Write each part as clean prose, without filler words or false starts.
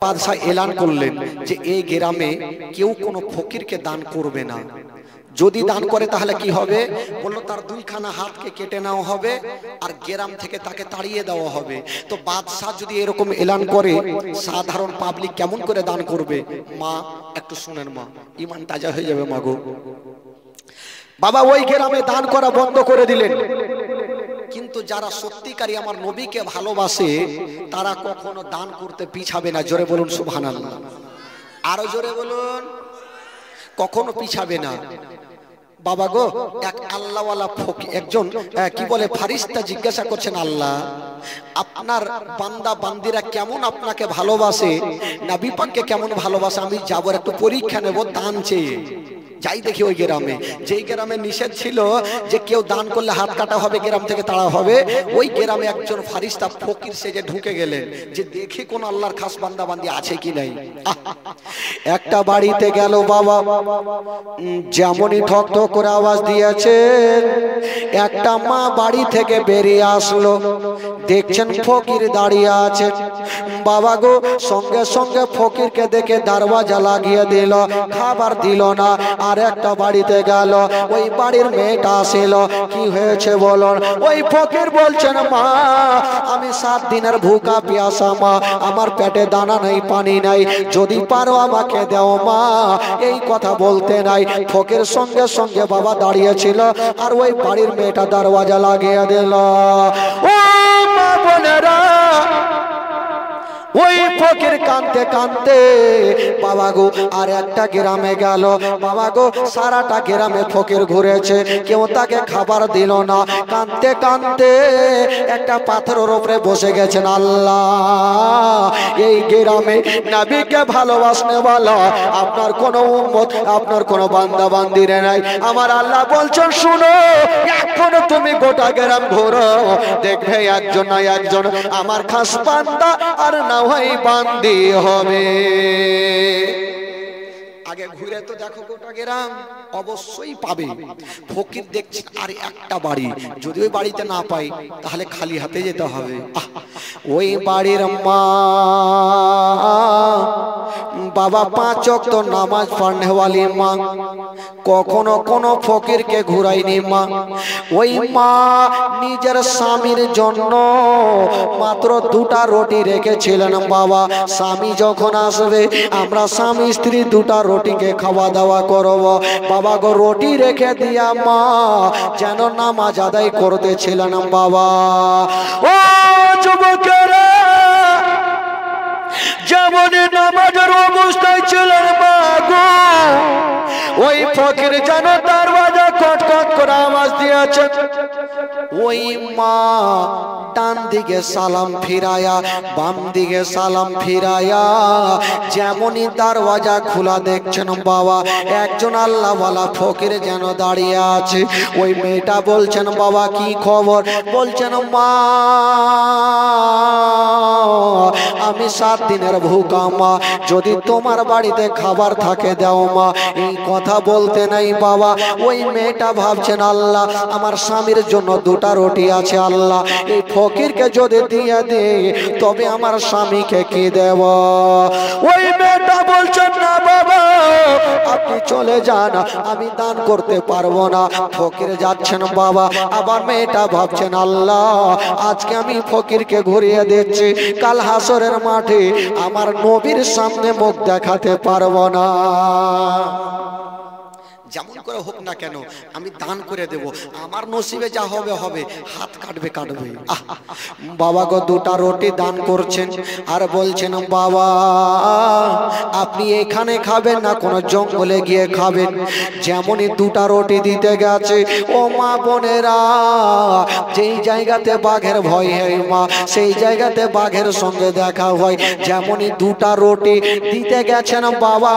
বাদশাহ এলান করলেন যে এই গ্রামে কেউ কোনো ফকিরকে দান করবে না। যদি দান করে তাহলে কি হবে? বললো তার দুইখানা হাতকে কেটে নেওয়া হবে আর গ্রাম থেকে তাকে তাড়িয়ে দেওয়া হবে। তো বাদশাহ যদি এরকম এলান করে, সাধারণ পাবলিক কেমন করে দান করবে? মা একটু শুনেন, মা ইমান তাজা হয়ে যাবে। মাগো বাবা, ওই গ্রামে দান করা বন্ধ করে দিলেন। কিন্তু যারা সত্যিকারী আমার নবীকে ভালোবাসে তারা কখনো দান করতে পিছাবে না। জোরে বলুন সুবহানাল্লাহ, আরো জোরে বলুন। কখনো পিছাবে না। বাবা গো, এক আল্লাহওয়ালা ফকির, একজন কি বলে ফারিস্তা জিজ্ঞাসা করছেন, আল্লাহ আপনার বান্দা বান্দিরা কেমন আপনাকে ভালোবাসে, নবী পাককে কেমন ভালোবাসে, আমি যাবো একটু পরীক্ষা নেব দান চেয়ে। যাই দেখি ওই গ্রামে, যেই গ্রামে নিষেধ ছিল যে কেউ দান করলে হাত কাটা হবে, গ্রাম থেকে তাড়া হবে, ওই গ্রামে একজন ফারিস্তা ফকির সেজে ঢুকে গেলেন যে দেখি কোন আল্লাহর খাস বান্দা বান্দি আছে কি নাই। একটা বাড়িতে গেল বাবা, যেমনই ঠক ঠক করে আওয়াজ দিয়েছে, একটা মা বাড়ি থেকে বেরিয়ে আসলো, দেখছেন ফকির দাঁড়িয়ে আছে। বাবা গো, সঙ্গে সঙ্গে ফকিরকে দেখে দরওয়াজা লাগিয়ে দিল, খাবার দিল না। আর একটা বাড়িতে গেল, ওই বাড়ির মেয়েটা আসিল, কি হয়েছে বলুন? ওই ফকির বলছেন, মা আমি 7 দিনের ভুকা পিয়াসা মা, আমার পেটে দানা নেই পানি নাই, যদি পারো আমাকে দাও মা। এই কথা বলতে নাই, ফকির সঙ্গে সঙ্গে বাবা দাঁড়িয়েছিল আর ওই বাড়ির মেয়েটা দরওয়াজা লাগিয়ে দিল। ও মা বোনেরা, ওই ফকির কাঁদতে কাঁদতে বাবা গো আর একটা গ্রামে গেল। বাবা গো, সারাটা গ্রামে ফকির ঘুরেছে, কেউ তাকে খাবার দিল না। কাঁদতে কাঁদতে একটা পাথরের উপরে বসে গেছেন। আল্লাহ, এই গ্রামে নবীকে ভালোবাসনে বলো আপনার কোনো উম্মত, আপনার কোনো বান্দা বান্দিরে নাই। আমার আল্লাহ বলছেন, শুনো, এখনো তুমি গোটা গ্রাম ঘোরো, দেখবে একজন না একজন আমার খাস বান্দা আর না হয় বান্দি হবে। আগে ঘুরে তো দেখো গোটা গ্রাম, অবশ্যই পাবে। ফকির দেখছে আর একটা বাড়ি, যদি ওই বাড়িতে না পাই তাহলে খালি হাতে যেতে হবে। ওই বাড়ির মা বাবা 5 ওয়াক্ত নামাজ পড়নেওয়ালি মা, কখনো কোনো ফকিরকে ঘুরায়নি মা। ওই মা নিজের স্বামীর জন্য মাত্র 2টা রুটি রেখেছিলেন। বাবা, স্বামী যখন আসবে আমরা স্বামী স্ত্রী 2টা রুটিকে খাওয়া দাওয়া করব। বাবা গো, রুটি রেখে দিয়া মা যেন নামাজ আদায় করতেছিলেন। বাবা ও যুবকেরা, যেমন নামাজের অবস্থায় ছিলেন মা গো, ওই ফকির যেন দরওয়াজা খটখট করে আওয়াজ দিয়েছে। ওই মা ডান দিকে সালাম ফিরায়া, বাম দিকে সালাম ফিরায়া, যেমনই দরওয়াজা খোলা দেখছেন বাবা, একজন আল্লাহওয়ালা ফকির যেন দাঁড়িয়ে আছে। ওই মেয়েটা বলছেন, বাবা কি খবর? বলছেন, মা আমি 7 দিনের ভুকা মা, যদি তোমার বাড়িতে খাবার থাকে দাও মা। এই কথা বলতে নাই বাবা, ওই মেয়েটা ভাবছেন, আল্লাহ আমার স্বামীর জন্য 2টা রুটি আছে, আল্লাহ এই ফকিরকে যদি দিয়ে দে তবে আমার স্বামীকে কি দেব? ওই মেয়েটা বলছেন, না বাবা আপনি চলে যান, আমি দান করতে পারবো না। ফকির যাচ্ছেন বাবা, আবার মেয়েটা ভাবছেন, আল্লাহ আজকে আমি ফকিরকে ঘুরিয়ে দিচ্ছি, কাল হাসরের মাঠে আমার নবীর সামনে মুখ দেখাতে পারবো না। যেমন করে হোক না কেন আমি দান করে দেব, আমার নসিবে যা হবে হবে, হাত কাটবে কাটবে। বাবা গো 2টা রুটি দান করছেন আর বলছেন, বাবা আপনি এখানে খাবেন না, কোন জঙ্গলে গিয়ে খাবেন। যেমনই 2টা রুটি দিতে গেছে, ও মা বোনেরা, যেই জায়গাতে বাঘের ভয় হয় মা, সেই জায়গাতে বাঘের সঙ্গে দেখা হয়। যেমনই 2টা রুটি দিতে গেছেন বাবা,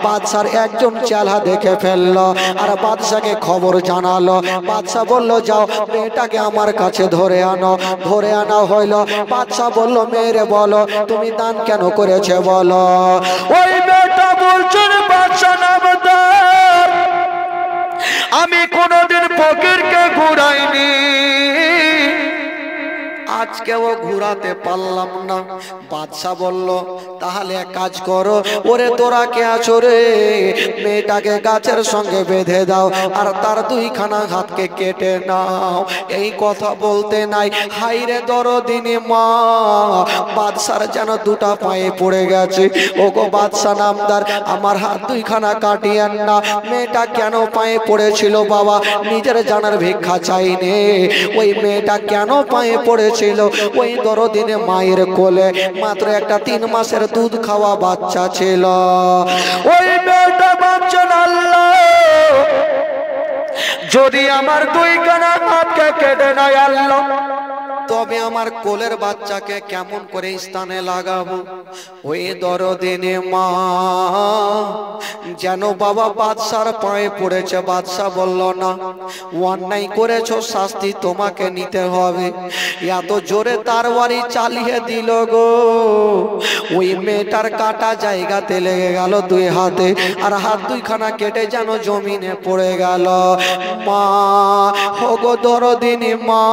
বাদশার একজন চেলা দেখে ফেললো আর বাদশাকে খবর জানালো। বাদশা বলল, যাও মেয়েটাকে আমার কাছে ধরে আনো। ধরে আনা হইল। বাদশা বলল, মেয়েরে বলো তুমি দান কেন করেছে বলো। ওই মেয়েটা বলছেন, বাদশা নামদার, আমি কোনদিন ফকিরকে ঘুরাইনি, আজকেও ঘুরাতে পারলাম না। বাদশা বলল তাহলে এক কাজ করো, ওরে তোরা কে আছো রে, মেয়েটাকে গাছের সঙ্গে বেঁধে দাও আর তার দুইখানা হাতকে কেটে নাও। এই কথা বলতে নাই হাইরে দরদিনী মা, বাদশার যেন দুটা পায়ে পড়ে গেছে। ওগো বাদশা নামদার, আমার হাত দুইখানা কাটিয়েন না। মেয়েটা কেন পায়ে পড়েছিল বাবা, নিজের জানার ভিক্ষা চাইনে। ওই মেয়েটা কেন পায়ে পড়েছিল, ওই দরদিনে মায়ের কোলে মাত্র একটা 3 মাসের দুধ খাওয়া বাচ্চা ছিল। ওই মেয়েটা ভাবছেন আল্লাহ যদি আমার দুইখানা হাতকে কেটে নেয় আল্লাহ, তবে আমার কোলের বাচ্চাকে কেমন করে স্থানে লাগাবো। ওই দরদিনে মা যেন বাবা বাদশার পায়ে পড়েছে। বাদশা বলল না, অন্যায় করেছো, শাস্তি তোমাকে নিতে হবে। এত জোরে তরবারি চালিয়ে দিল গো, ওই মেয়েটার কাটা জায়গাতে লেগে গেল 2 হাতে, আর হাত দুইখানা কেটে যেন জমিনে পড়ে গেল। মা ওগো দরদিনী মা,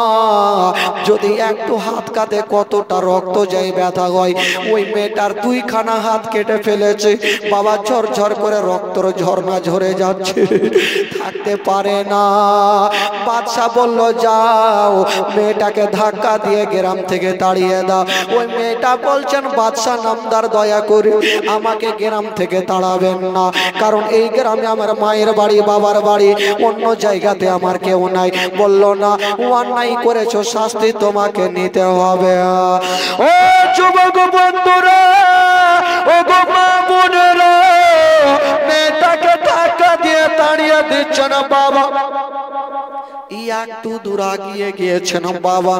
যদি একটু হাত কাটে কতটা রক্ত যায়, ব্যথা হয়। ওই মেয়েটার 2খানা হাত কেটে ফেলেছে বাবা, ঝরঝর করে রক্তর ঝর্ণা ঝরে যাচ্ছে, থাকতে পারে না। বাদশা বলল যাও মেয়েটাকে ধাক্কা দিয়ে গ্রাম থেকে তাড়িয়ে দাও। ওই মেয়েটা বলছেন বাদশা নামদার দয়া করে আমাকে গ্রাম থেকে তাড়াবেন না, কারণ এই গ্রামে আমার মায়ের বাড়ি, বাবার বাড়ি, অন্য জায়গাতে আমার কেউ নাই। বলল না, অন্যায় করেছো, শাস্তি তোমাকে নিতে হবে। ও যুবক বন্ধুরা, ও গো মা বোনেরা, মেয়েটাকে ধাক্কা দিয়ে তাড়িয়ে দিচ্ছে না বাবা। একটু দূর আগিয়ে গিয়েছেন বাবা,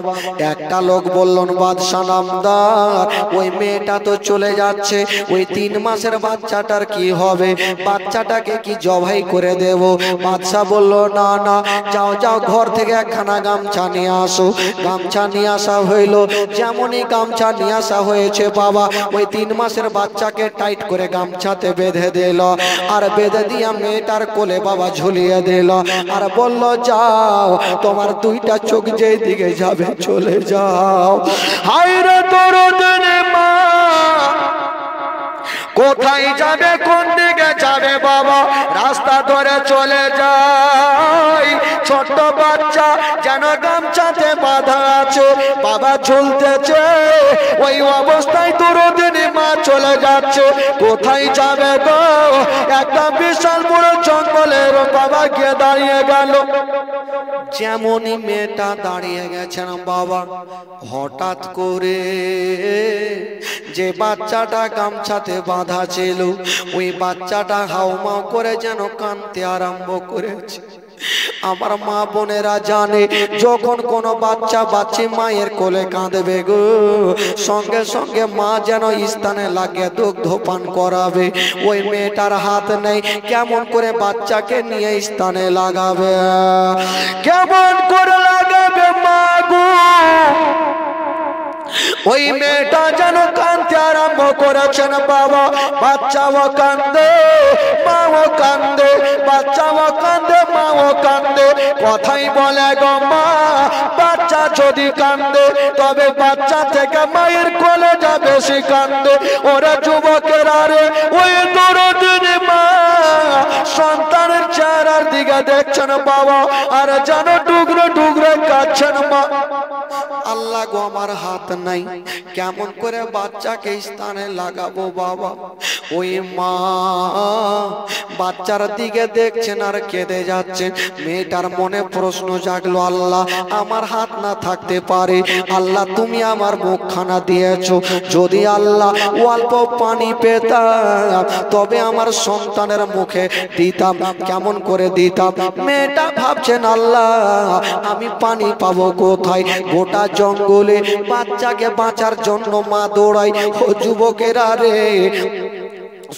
একটা লোক বললেন বাদশা নামদার ওই মেয়েটা তো চলে যাচ্ছে, ওই 3 মাসের বাচ্চাটার কি হবে, বাচ্চাটাকে কি জবাই করে দেব? বাদশা বলল না না, যাও যাও ঘর থেকে একখানা গামছা নিয়ে আসো। গামছা নিয়ে আসা হইল, যেমনই গামছা নিয়ে আসা হয়েছে বাবা, ওই 3 মাসের বাচ্চাকে টাইট করে গামছাতে বেঁধে দিল, আর বেঁধে দিয়া মেয়েটার কোলে বাবা ঝুলিয়ে দিল, আর বলল যাও তোমার 2টা চোখ যেই দিকে যাবে চলে যাও। হায়রে দরদিনী মা, কোথায় যাবে, কোন দিকে যাবে বাবা, রাস্তা ধরে চলে যায়। ছোট্ট বাচ্চা যেন গামছাতে বাঁধা আছে, বাবা ঝুলতেছে, ওই অবস্থায় দরদিনী মা চলে যাচ্ছে। কোথায় যাবে গো, একটা বিশাল বড় জঙ্গলের বাবা গিয়ে দাঁড়িয়ে গেল। যেমনই মেয়েটা দাঁড়িয়ে গেছেন বাবা, হঠাৎ করে যে বাচ্চাটা গামছাতে বাঁধা ছিল, ওই বাচ্চাটা হাউমাউ করে যেন কাঁদতে আরম্ভ করেছে। আমার মা বোনেরা জানে, যখন কোনো বাচ্চা বাচ্চি মায়ের কোলে কাঁদবে গো, সঙ্গে সঙ্গে মা যেন স্থানে লাগিয়ে দুগ্ধ পান করাবে। ওই মেয়েটার হাত নেই, কেমন করে বাচ্চাকে নিয়ে স্থানে লাগাবে, কেমন করে লাগাবে মা গো। ওই মেয়েটা যেন কাঁদতে আরম্ভ করেছেন বাবা, বাচ্চাও কান্দে, মাও কান্দে, বাচ্চাও কান্দে, মাও কান্দে। কথাই বলে গো মা, বাচ্চা যদি কান্দে তবে বাচ্চা থেকে মায়ের কোলে যা বেশি কান্দে। ওরা যুবকেরা রে, ওই দরদিনী মা সন্তানের চেহারার দিকে দেখছেন বাবা, আর যেন টুকরো টুকরো কাঁদছেন মা। আল্লাহ গো, আমার হাত নাই, কেমন করে বাচ্চাকে স্থানে লাগাবো বাবা। ওই মা বাচ্চার দিকে দেখছেন আর কেঁদে যাচ্ছেন। মেয়েটার মনে প্রশ্ন জাগলো, আল্লাহ আমার হাত না থাকতে পারে, আল্লাহ তুমি আমার মুখখানা দিয়েছো, যদি আল্লাহ অল্প পানি পেতাম তবে আমার সন্তানের মুখে দিতাম, কেমন করে দিতাম। মেয়েটা ভাবছেন আল্লাহ আমি পানি পাবো কোথায়, গোটা জঙ্গলে বাচ্চাকে বাঁচার জন্য মা দৌড়াই। ও যুবকেরা রে,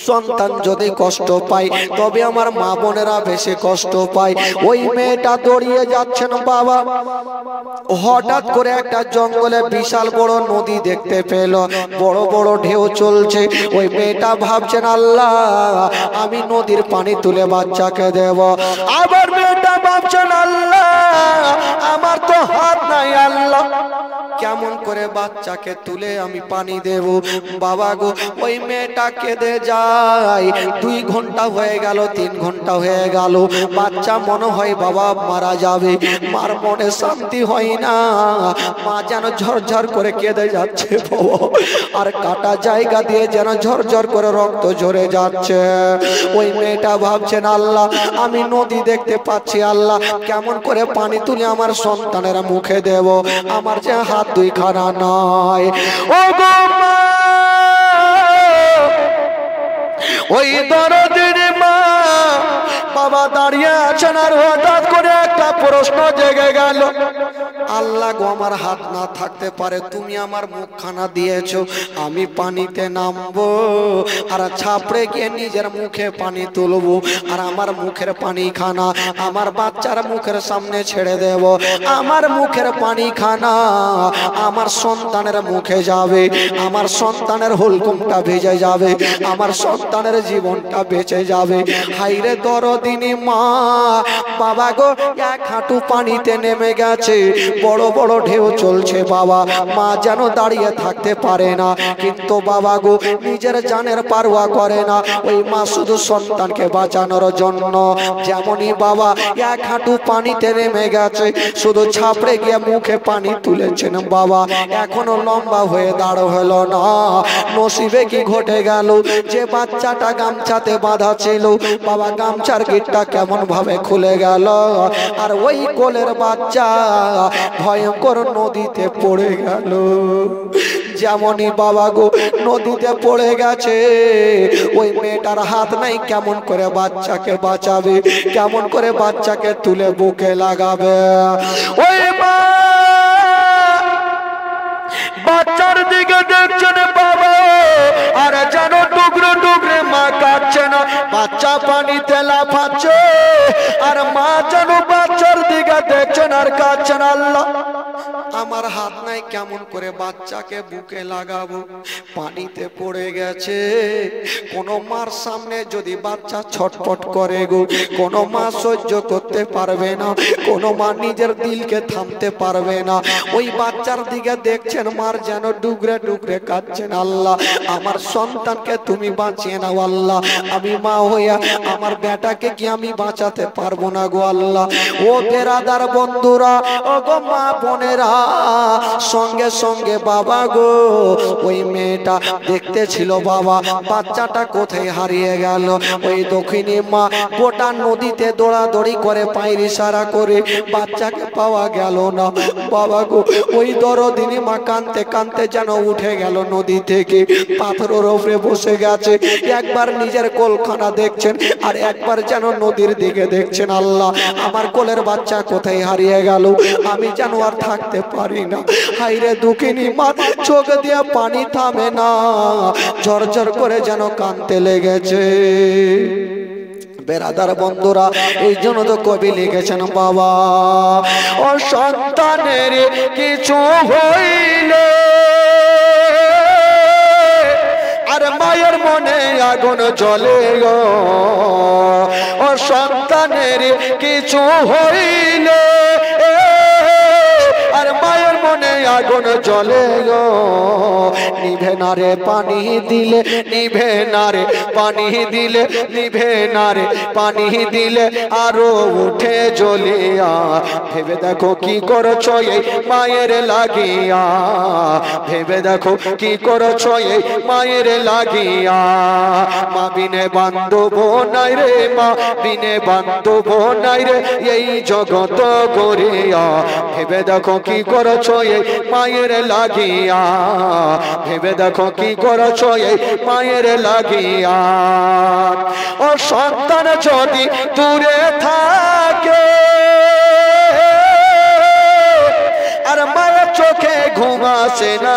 সন্তান যদি কষ্ট পায় তবে আমার মা বোনেরা বেশি কষ্ট পায়। ওই মেয়েটা দৌড়িয়ে যাচ্ছেন বাবা, হঠাৎ করে একটা জঙ্গলে বিশাল বড় নদী দেখতে পেল, বড় বড় ঢেউ চলছে। ওই মেয়েটা ভাবছেন আল্লাহ আমি নদীর পানি তুলে বাচ্চাকে দেব। আবার মেয়েটা ভাবছেন আল্লাহ আমার তো হাত নাই, আল্লাহ কেমন করে বাচ্চাকে তুলে আমি পানি দেব। বাবা গো ওই মেয়েটা কেঁদে যায়। 2 ঘন্টা হয়ে গেল, 3 ঘন্টা হয়ে গেল, বাচ্চা মনে হয় বাবা মারা যাবে। মার মনে শান্তি হয় না, মা যেন ঝরঝর করে কেঁদে যাচ্ছে বাবা, আর কাটা জায়গা দিয়ে যেন ঝরঝর করে রক্ত ঝরে যাচ্ছে। ওই মেয়েটা ভাবছেন আল্লাহ আমি নদী দেখতে পাচ্ছি, আল্লাহ কেমন করে পানি তুলে আমার সন্তানের মুখে দেব, আমার যে হাত 2 খানা নয়। ও গো মা, ওই দরদির মা বাবা দাঁড়িয়ে আছেন, আর হঠাৎ করে একটা প্রশ্ন জেগে গেল, আল্লাহ গো আমার হাত না থাকতে পারে, তুমি আমার মুখখানা দিয়েছো, আমি পানিতে নামবো আর ছাপড়ে গিয়ে নিজের মুখে পানি তুলবো, আর আমার মুখের পানি খানা আমার বাচ্চার মুখের সামনে ছেড়ে দেব, আমার মুখের পানি খানা আমার সন্তানের মুখে যাবে, আমার সন্তানের হুলকুমটা ভেজে যাবে, আমার সন্তানের জীবনটা বেঁচে যাবে। হাইরে দরদিনী মা, বাবা গো 1 হাঁটু পানিতে নেমে গেছে, বড় বড় ঢেউ চলছে বাবা, মা যেন দাঁড়িয়ে থাকতে পারে না, কিন্তু বাবা গো নিজের জানের পারোয়া করে না, ওই মা শুধু সন্তানকে বাঁচানোর জন্য যেমনই বাবা 1 হাঁটু পানিতে নেমে গেছে, শুধু ছাপড়ে গিয়ে মুখে পানি তুলেছেন বাবা, এখনো লম্বা হয়ে দাঁড় হলো না। নসিবে কি ঘটে গেল, যে বাচ্চাটা গামছাতে বাঁধা ছিল বাবা, গামছার গিটটা কেমন ভাবে খুলে গেল, আর ওই কোলের বাচ্চা ভয়ঙ্কর নদীতে পড়ে গেল। যেমনই বাবা গো নদীতে পড়ে গেছে, ওই মেয়েটার হাত নাই, কেমন করে বাচ্চাকে বাঁচাবে, কেমন করে বাচ্চাকে তুলে বুকে লাগাবে। ওই মা বাচ্চার দিকে দেখছেন বাবা, আর যেন টুকরো টুকরে মা কাটছে না, বাচ্চা পানিতে লাফাচ্ছে, আর মা যেন বাচ্চার দিকে দেখছেন আর কাটছেন, আল্লাহ আমার হাত নাই, কেমন করে বাচ্চাকে বুকে লাগাবো, পানিতে পড়ে গেছে। কোন মার সামনে যদি বাচ্চা ছটফট করে গো, কোন মা সহ্য করতে পারবে না, কোন মা নিজের দিলকে থামতে পারবে না, ওই বাচ্চার দিকে দেখছেন মার যেন ডুগরে ডুগরে কাঁদছেন, আল্লাহ আমার সন্তানকে তুমি বাঁচিয়ে নাও আল্লাহ, আমি মা হইয়া আমার বেটাকে কি আমি বাঁচাতে পারবো না গো আল্লাহ। ও বেরাদার বন্ধুরা, ও গো মা বোনেরা, সঙ্গে সঙ্গে বাবা গো ওই মেয়েটা দেখতে ছিল বাবা, বাচ্চাটা কোথায় হারিয়ে গেল। ওই দক্ষিণী মা গোটা নদীতে দৌড়াদৌড়ি করে পায়ের ইশারা করে, বাচ্চাকে পাওয়া গেল না। বাবা গো ওই দরদিনী মা কাঁদতে কাঁদতে যেন উঠে গেল নদী থেকে, পাথরের উপরে বসে গেছে, একবার নিজের কোলখানা দেখছেন আর একবার যেন নদীর দিকে দেখছেন, আল্লাহ আমার কোলের বাচ্চা কোথায় হারিয়ে গেল, আমি যেন আর থাকতে পারি না। হাইরে দুঃখিনী মা চোখ দিয়ে পানি থামে না, ঝরঝর করে যেন কাঁদতে লেগেছে। বেরাদার বন্ধুরা, এই জন্য তো কবি লিখেছেন বাবা, ও সন্তানের কিছু হইলে আর মায়ের মনে আগুন জ্বলে গো, ও সন্তানের কিছু হইলে আর মায়ের মনে আগুন জ্বলে গো, নিভে না রে পানি দিলে, নিভে না রে পানি দিলে, নিভে না রে পানি দিলে আরো উঠে জ্বলিয়া, ভেবে দেখো কি করছো এই মায়ের লাগিয়া, ভেবে দেখো কি করছো এই মায়ের লাগিয়া, মা বিনে বান্ধব নাই রে, মা বিনে বান্ধব নাই রে এই জগত গড়িয়া, ভেবে দেখো কি করছো এই মায়ের লাগিয়া, ভেবে দেখো কি করছো এই মায়ের লাগিয়া। ও সন্তান যদি দূরে থাকে আর মায়ের চোখে ঘুম আসে না,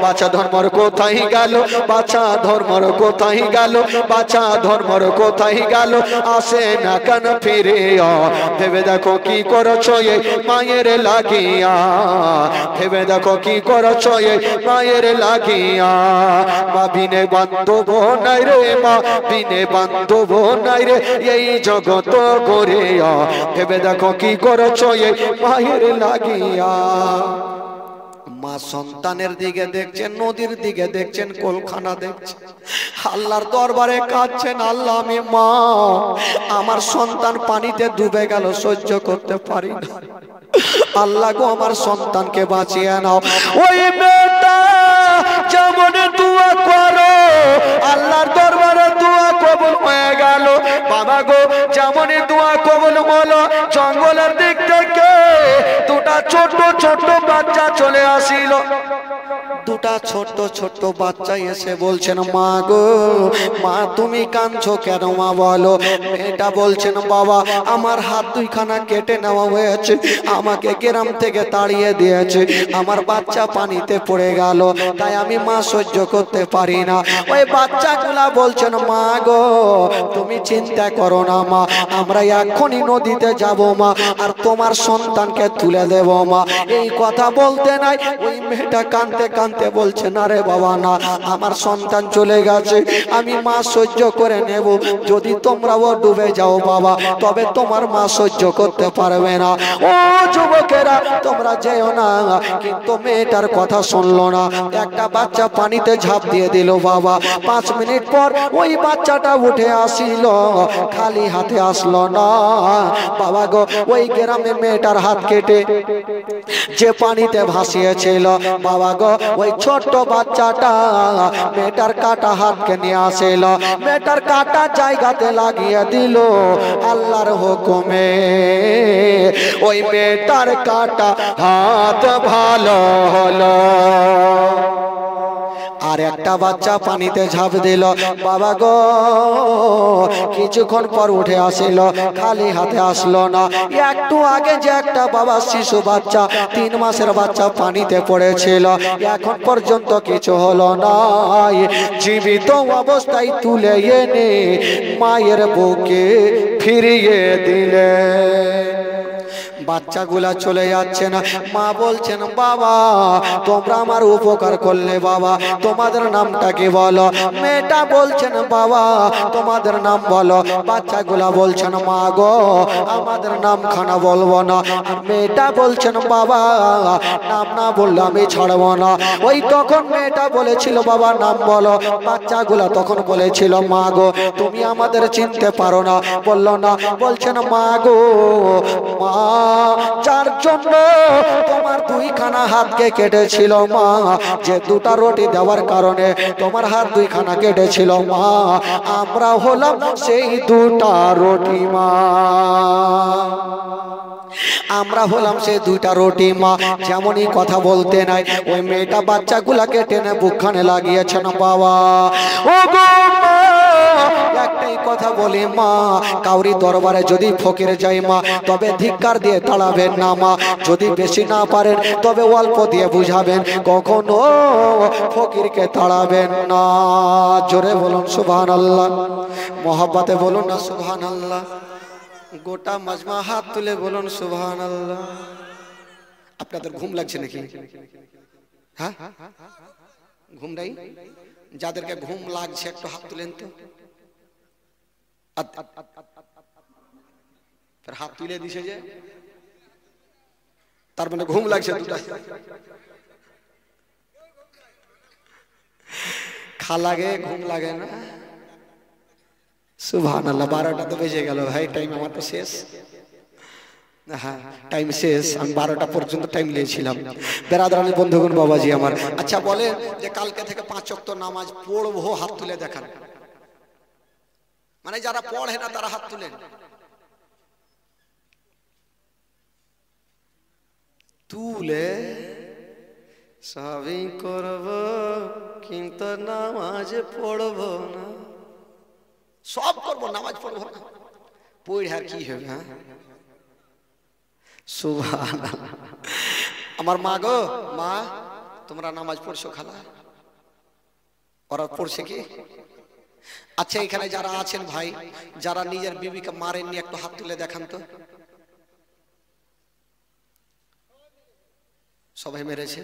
বাচ্চা ধর্মর কোথায় গেল, বাচ্চা ধর্মর কোথায় গেল, বাচ্চা ধর্মর কোথায় গেল, আসে না কেন ফিরে, ভেবে দেখো কি করছো এই মায়ের লাগিয়া, ভেবে দেখো কি করছো এই মায়ের লাগিয়া, মা বিনে বান্ধব নাই রে, মা বিনে বান্ধব নাই রে এই জগত গড়িয়া, ভেবে দেখো কি করছো এই মায়ের লাগিয়া। মা সন্তানের দিকে দেখছেন, নদীর দিকে দেখছেন, কোলখানা দেখছেন, আল্লাহর দরবারে কাঁদছেন, আল্লাহ আমি মা, আমার সন্তান পানিতে ডুবে গেল, সহ্য করতে পারি না, আল্লাহ গো আমার সন্তানকে বাঁচিয়ে নাও। ওই মেয়েটা যেমন দোয়া করো, আল্লাহর দরবারে দোয়া কবুল হয়ে গেল। বাবা গো যেমন দোয়া কবুল হলো, জঙ্গলের দিক থেকে দুটা ছোট ছোট বাচ্চা চলে আসিল। দুটা ছোট ছোট বাচ্চা এসে বলছেন, মা গো মা তুমি কাঁদছো কেন মা বলো। মেয়েটা বলছেন, বাবা আমার হাত দুইখানা কেটে নেওয়া হয়েছে, আমাকে গ্রাম থেকে তাড়িয়ে দিয়েছে, আমার বাচ্চা পানিতে পড়ে গেল, তাই আমি মা সহ্য করতে পারি না। ওই বাচ্চাগুলা বলছেন, মা গো তুমি চিন্তা করো না মা, আমরা এখনই নদীতে যাব মা, আর তোমার সন্তানকে তুলে দেব মা। এই কথা বলতে নাই ওই মেয়েটা কাঁদতে কাঁদতে বলছে, না রে বাবা না, আমার সন্তান চলে গেছে, আমি মা সহ্য করে নেব, যদি তোমরাও ডুবে যাও বাবা তবে তোমার মা সহ্য করতে পারবে না। ও যুবকেরা তোমরা যেও না। কিন্তু মেয়েটার কথা শুনলো না, একটা বাচ্চা পানিতে ঝাঁপ দিয়ে দিল বাবা। 5 মিনিট পর ওই বাচ্চাটা উঠে আসিল, খালি হাতে আসলো না বাবা গো। ওই গ্রামে মেয়েটার হাত কেটে যে পানিতে ভাসিয়েছিল বাবা গো, ওই ছোট্ট বাচ্চাটা মেয়েটার কাটা হাতকে নিয়ে আসিল, মেয়েটার কাটা জায়গাতে লাগিয়ে দিল। আল্লাহর হুকুমে ওই মেয়েটার কাটা হাত ভালো হলো। আর একটা বাচ্চা পানিতে ঝাঁপ দিল বাবা গো, কিছুক্ষণ পর উঠে আসিল, খালি হাতে আসলো না। একটু আগে যে একটা বাবা শিশু বাচ্চা 3 মাসের বাচ্চা পানিতে পড়েছিল, এখন পর্যন্ত কিছু হলো না, জীবিত অবস্থায় তুলে এনে মায়ের বুকে ফিরিয়ে দিলে। বাচ্চাগুলা চলে যাচ্ছে না, মা বলছেন, বাবা তোমরা আমার উপকার করলে, বাবা তোমাদের নামটা কি বলো। মেয়েটা বলছেন, বাবা তোমাদের নাম বলো। বাচ্চাগুলা বলছেন, মা গো আমাদের নাম খানা বলবো না। মেয়েটা বলছেন, বাবা নাম না বললে আমি ছাড়বো না। ওই তখন মেয়েটা বলেছিল, বাবা নাম বলো। বাচ্চাগুলা তখন বলেছিল, মা গো তুমি আমাদের চিনতে পারো না। বললো না, বলছেন, মা গো মা যার জন্য তোমার 2খানা হাতকে কেটেছিল মা, যে 2টা রুটি দেওয়ার কারণে তোমার হাত 2খানা কেটেছিল মা, আমরা হলাম সেই 2টা রুটি মা, আমরা হলাম সেই 2টা রুটি মা। যেমনই কথা বলতে নাই ওই মেয়েটা বাচ্চাগুলাকে টেনে বুকখানে লাগিয়েছেন বাবা। ও গো একটাই কথা বলি মা, কাউরি দরবারে যদি ফকির যাই মা তবে ধিক্কার দিয়ে তাড়াবেন না মা, যদি বেশি না পারেন তবে অল্প দিয়ে বুঝাবেন, কখনো ফকিরকে তাড়াবেন না। জোরে বলুন সুবহানাল্লাহ, মহব্বতে বলুন না সুবহানাল্লাহ। গোটা মাজমা হাত তুলে বলুন সুবহানাল্লাহ। আপনাদের ঘুম লাগছে নাকি? হ্যাঁ ঘুম নাই? যাদেরকে ঘুম লাগছে একটু হাত তুলেন তো। হাত তুলে দিছে যে, তার মানে ঘুম লাগছে। 2টা খা লাগে, ঘুম লাগে না। সুবহানাল্লাহ। 12টা তো বেজে গেল ভাই, টাইম আমার তো শেষ। হ্যাঁ টাইম শেষ, আমি 12টা পর্যন্ত টাইম নিয়েছিলাম। বেরাদরানি বন্ধুগণ বাবাজি আমার, আচ্ছা বলে যে কালকে থেকে 5 ওয়াক্ত নামাজ পড়বো, হাত তুলে দেখান। মানে যারা পড়ে না তারা হাত তুলেন। তুলে সবই করব কিন্তু নামাজ পড়ব না। সব করবো, নামাজ পড়বো না। পড়ে আর কি হবে? হ্যাঁ সুবহানাল্লাহ। আমার মা গো মা তোমরা নামাজ পড়ছো খালা? ওরা পড়ছে কি? আচ্ছা এখানে যারা আছেন ভাই, যারা নিজের বিবিকে মারেননি একটু হাত তুলে দেখান তো। সবাই মেরেছে?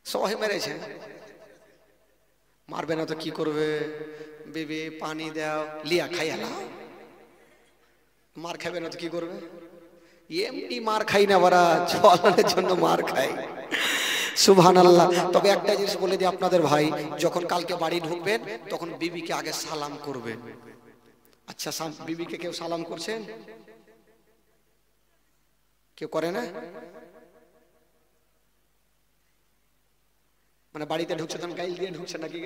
সবাই মেরেছে। মারবে না তো কি করবে? বিবি পানি দাও, লিয়া খাইয়া নাও। মার খাবে না তো কি করবে? এমনি মার খাই না বারা, চলানোর জন্য মার খাই। সুবহানাল্লাহ। তবে একটা জিনিস বলে দিই আপনাদের ভাই, যখন কালকে বাড়ি ঢুকবেন তখন বিবিকে আগে সালাম করবেন। আচ্ছা, বিবিকে কেউ সালাম করছেন? কেউ করে না? মানে বাড়িতে ঢুকছে তখন গাইল দিয়ে ঢুকছে নাকি?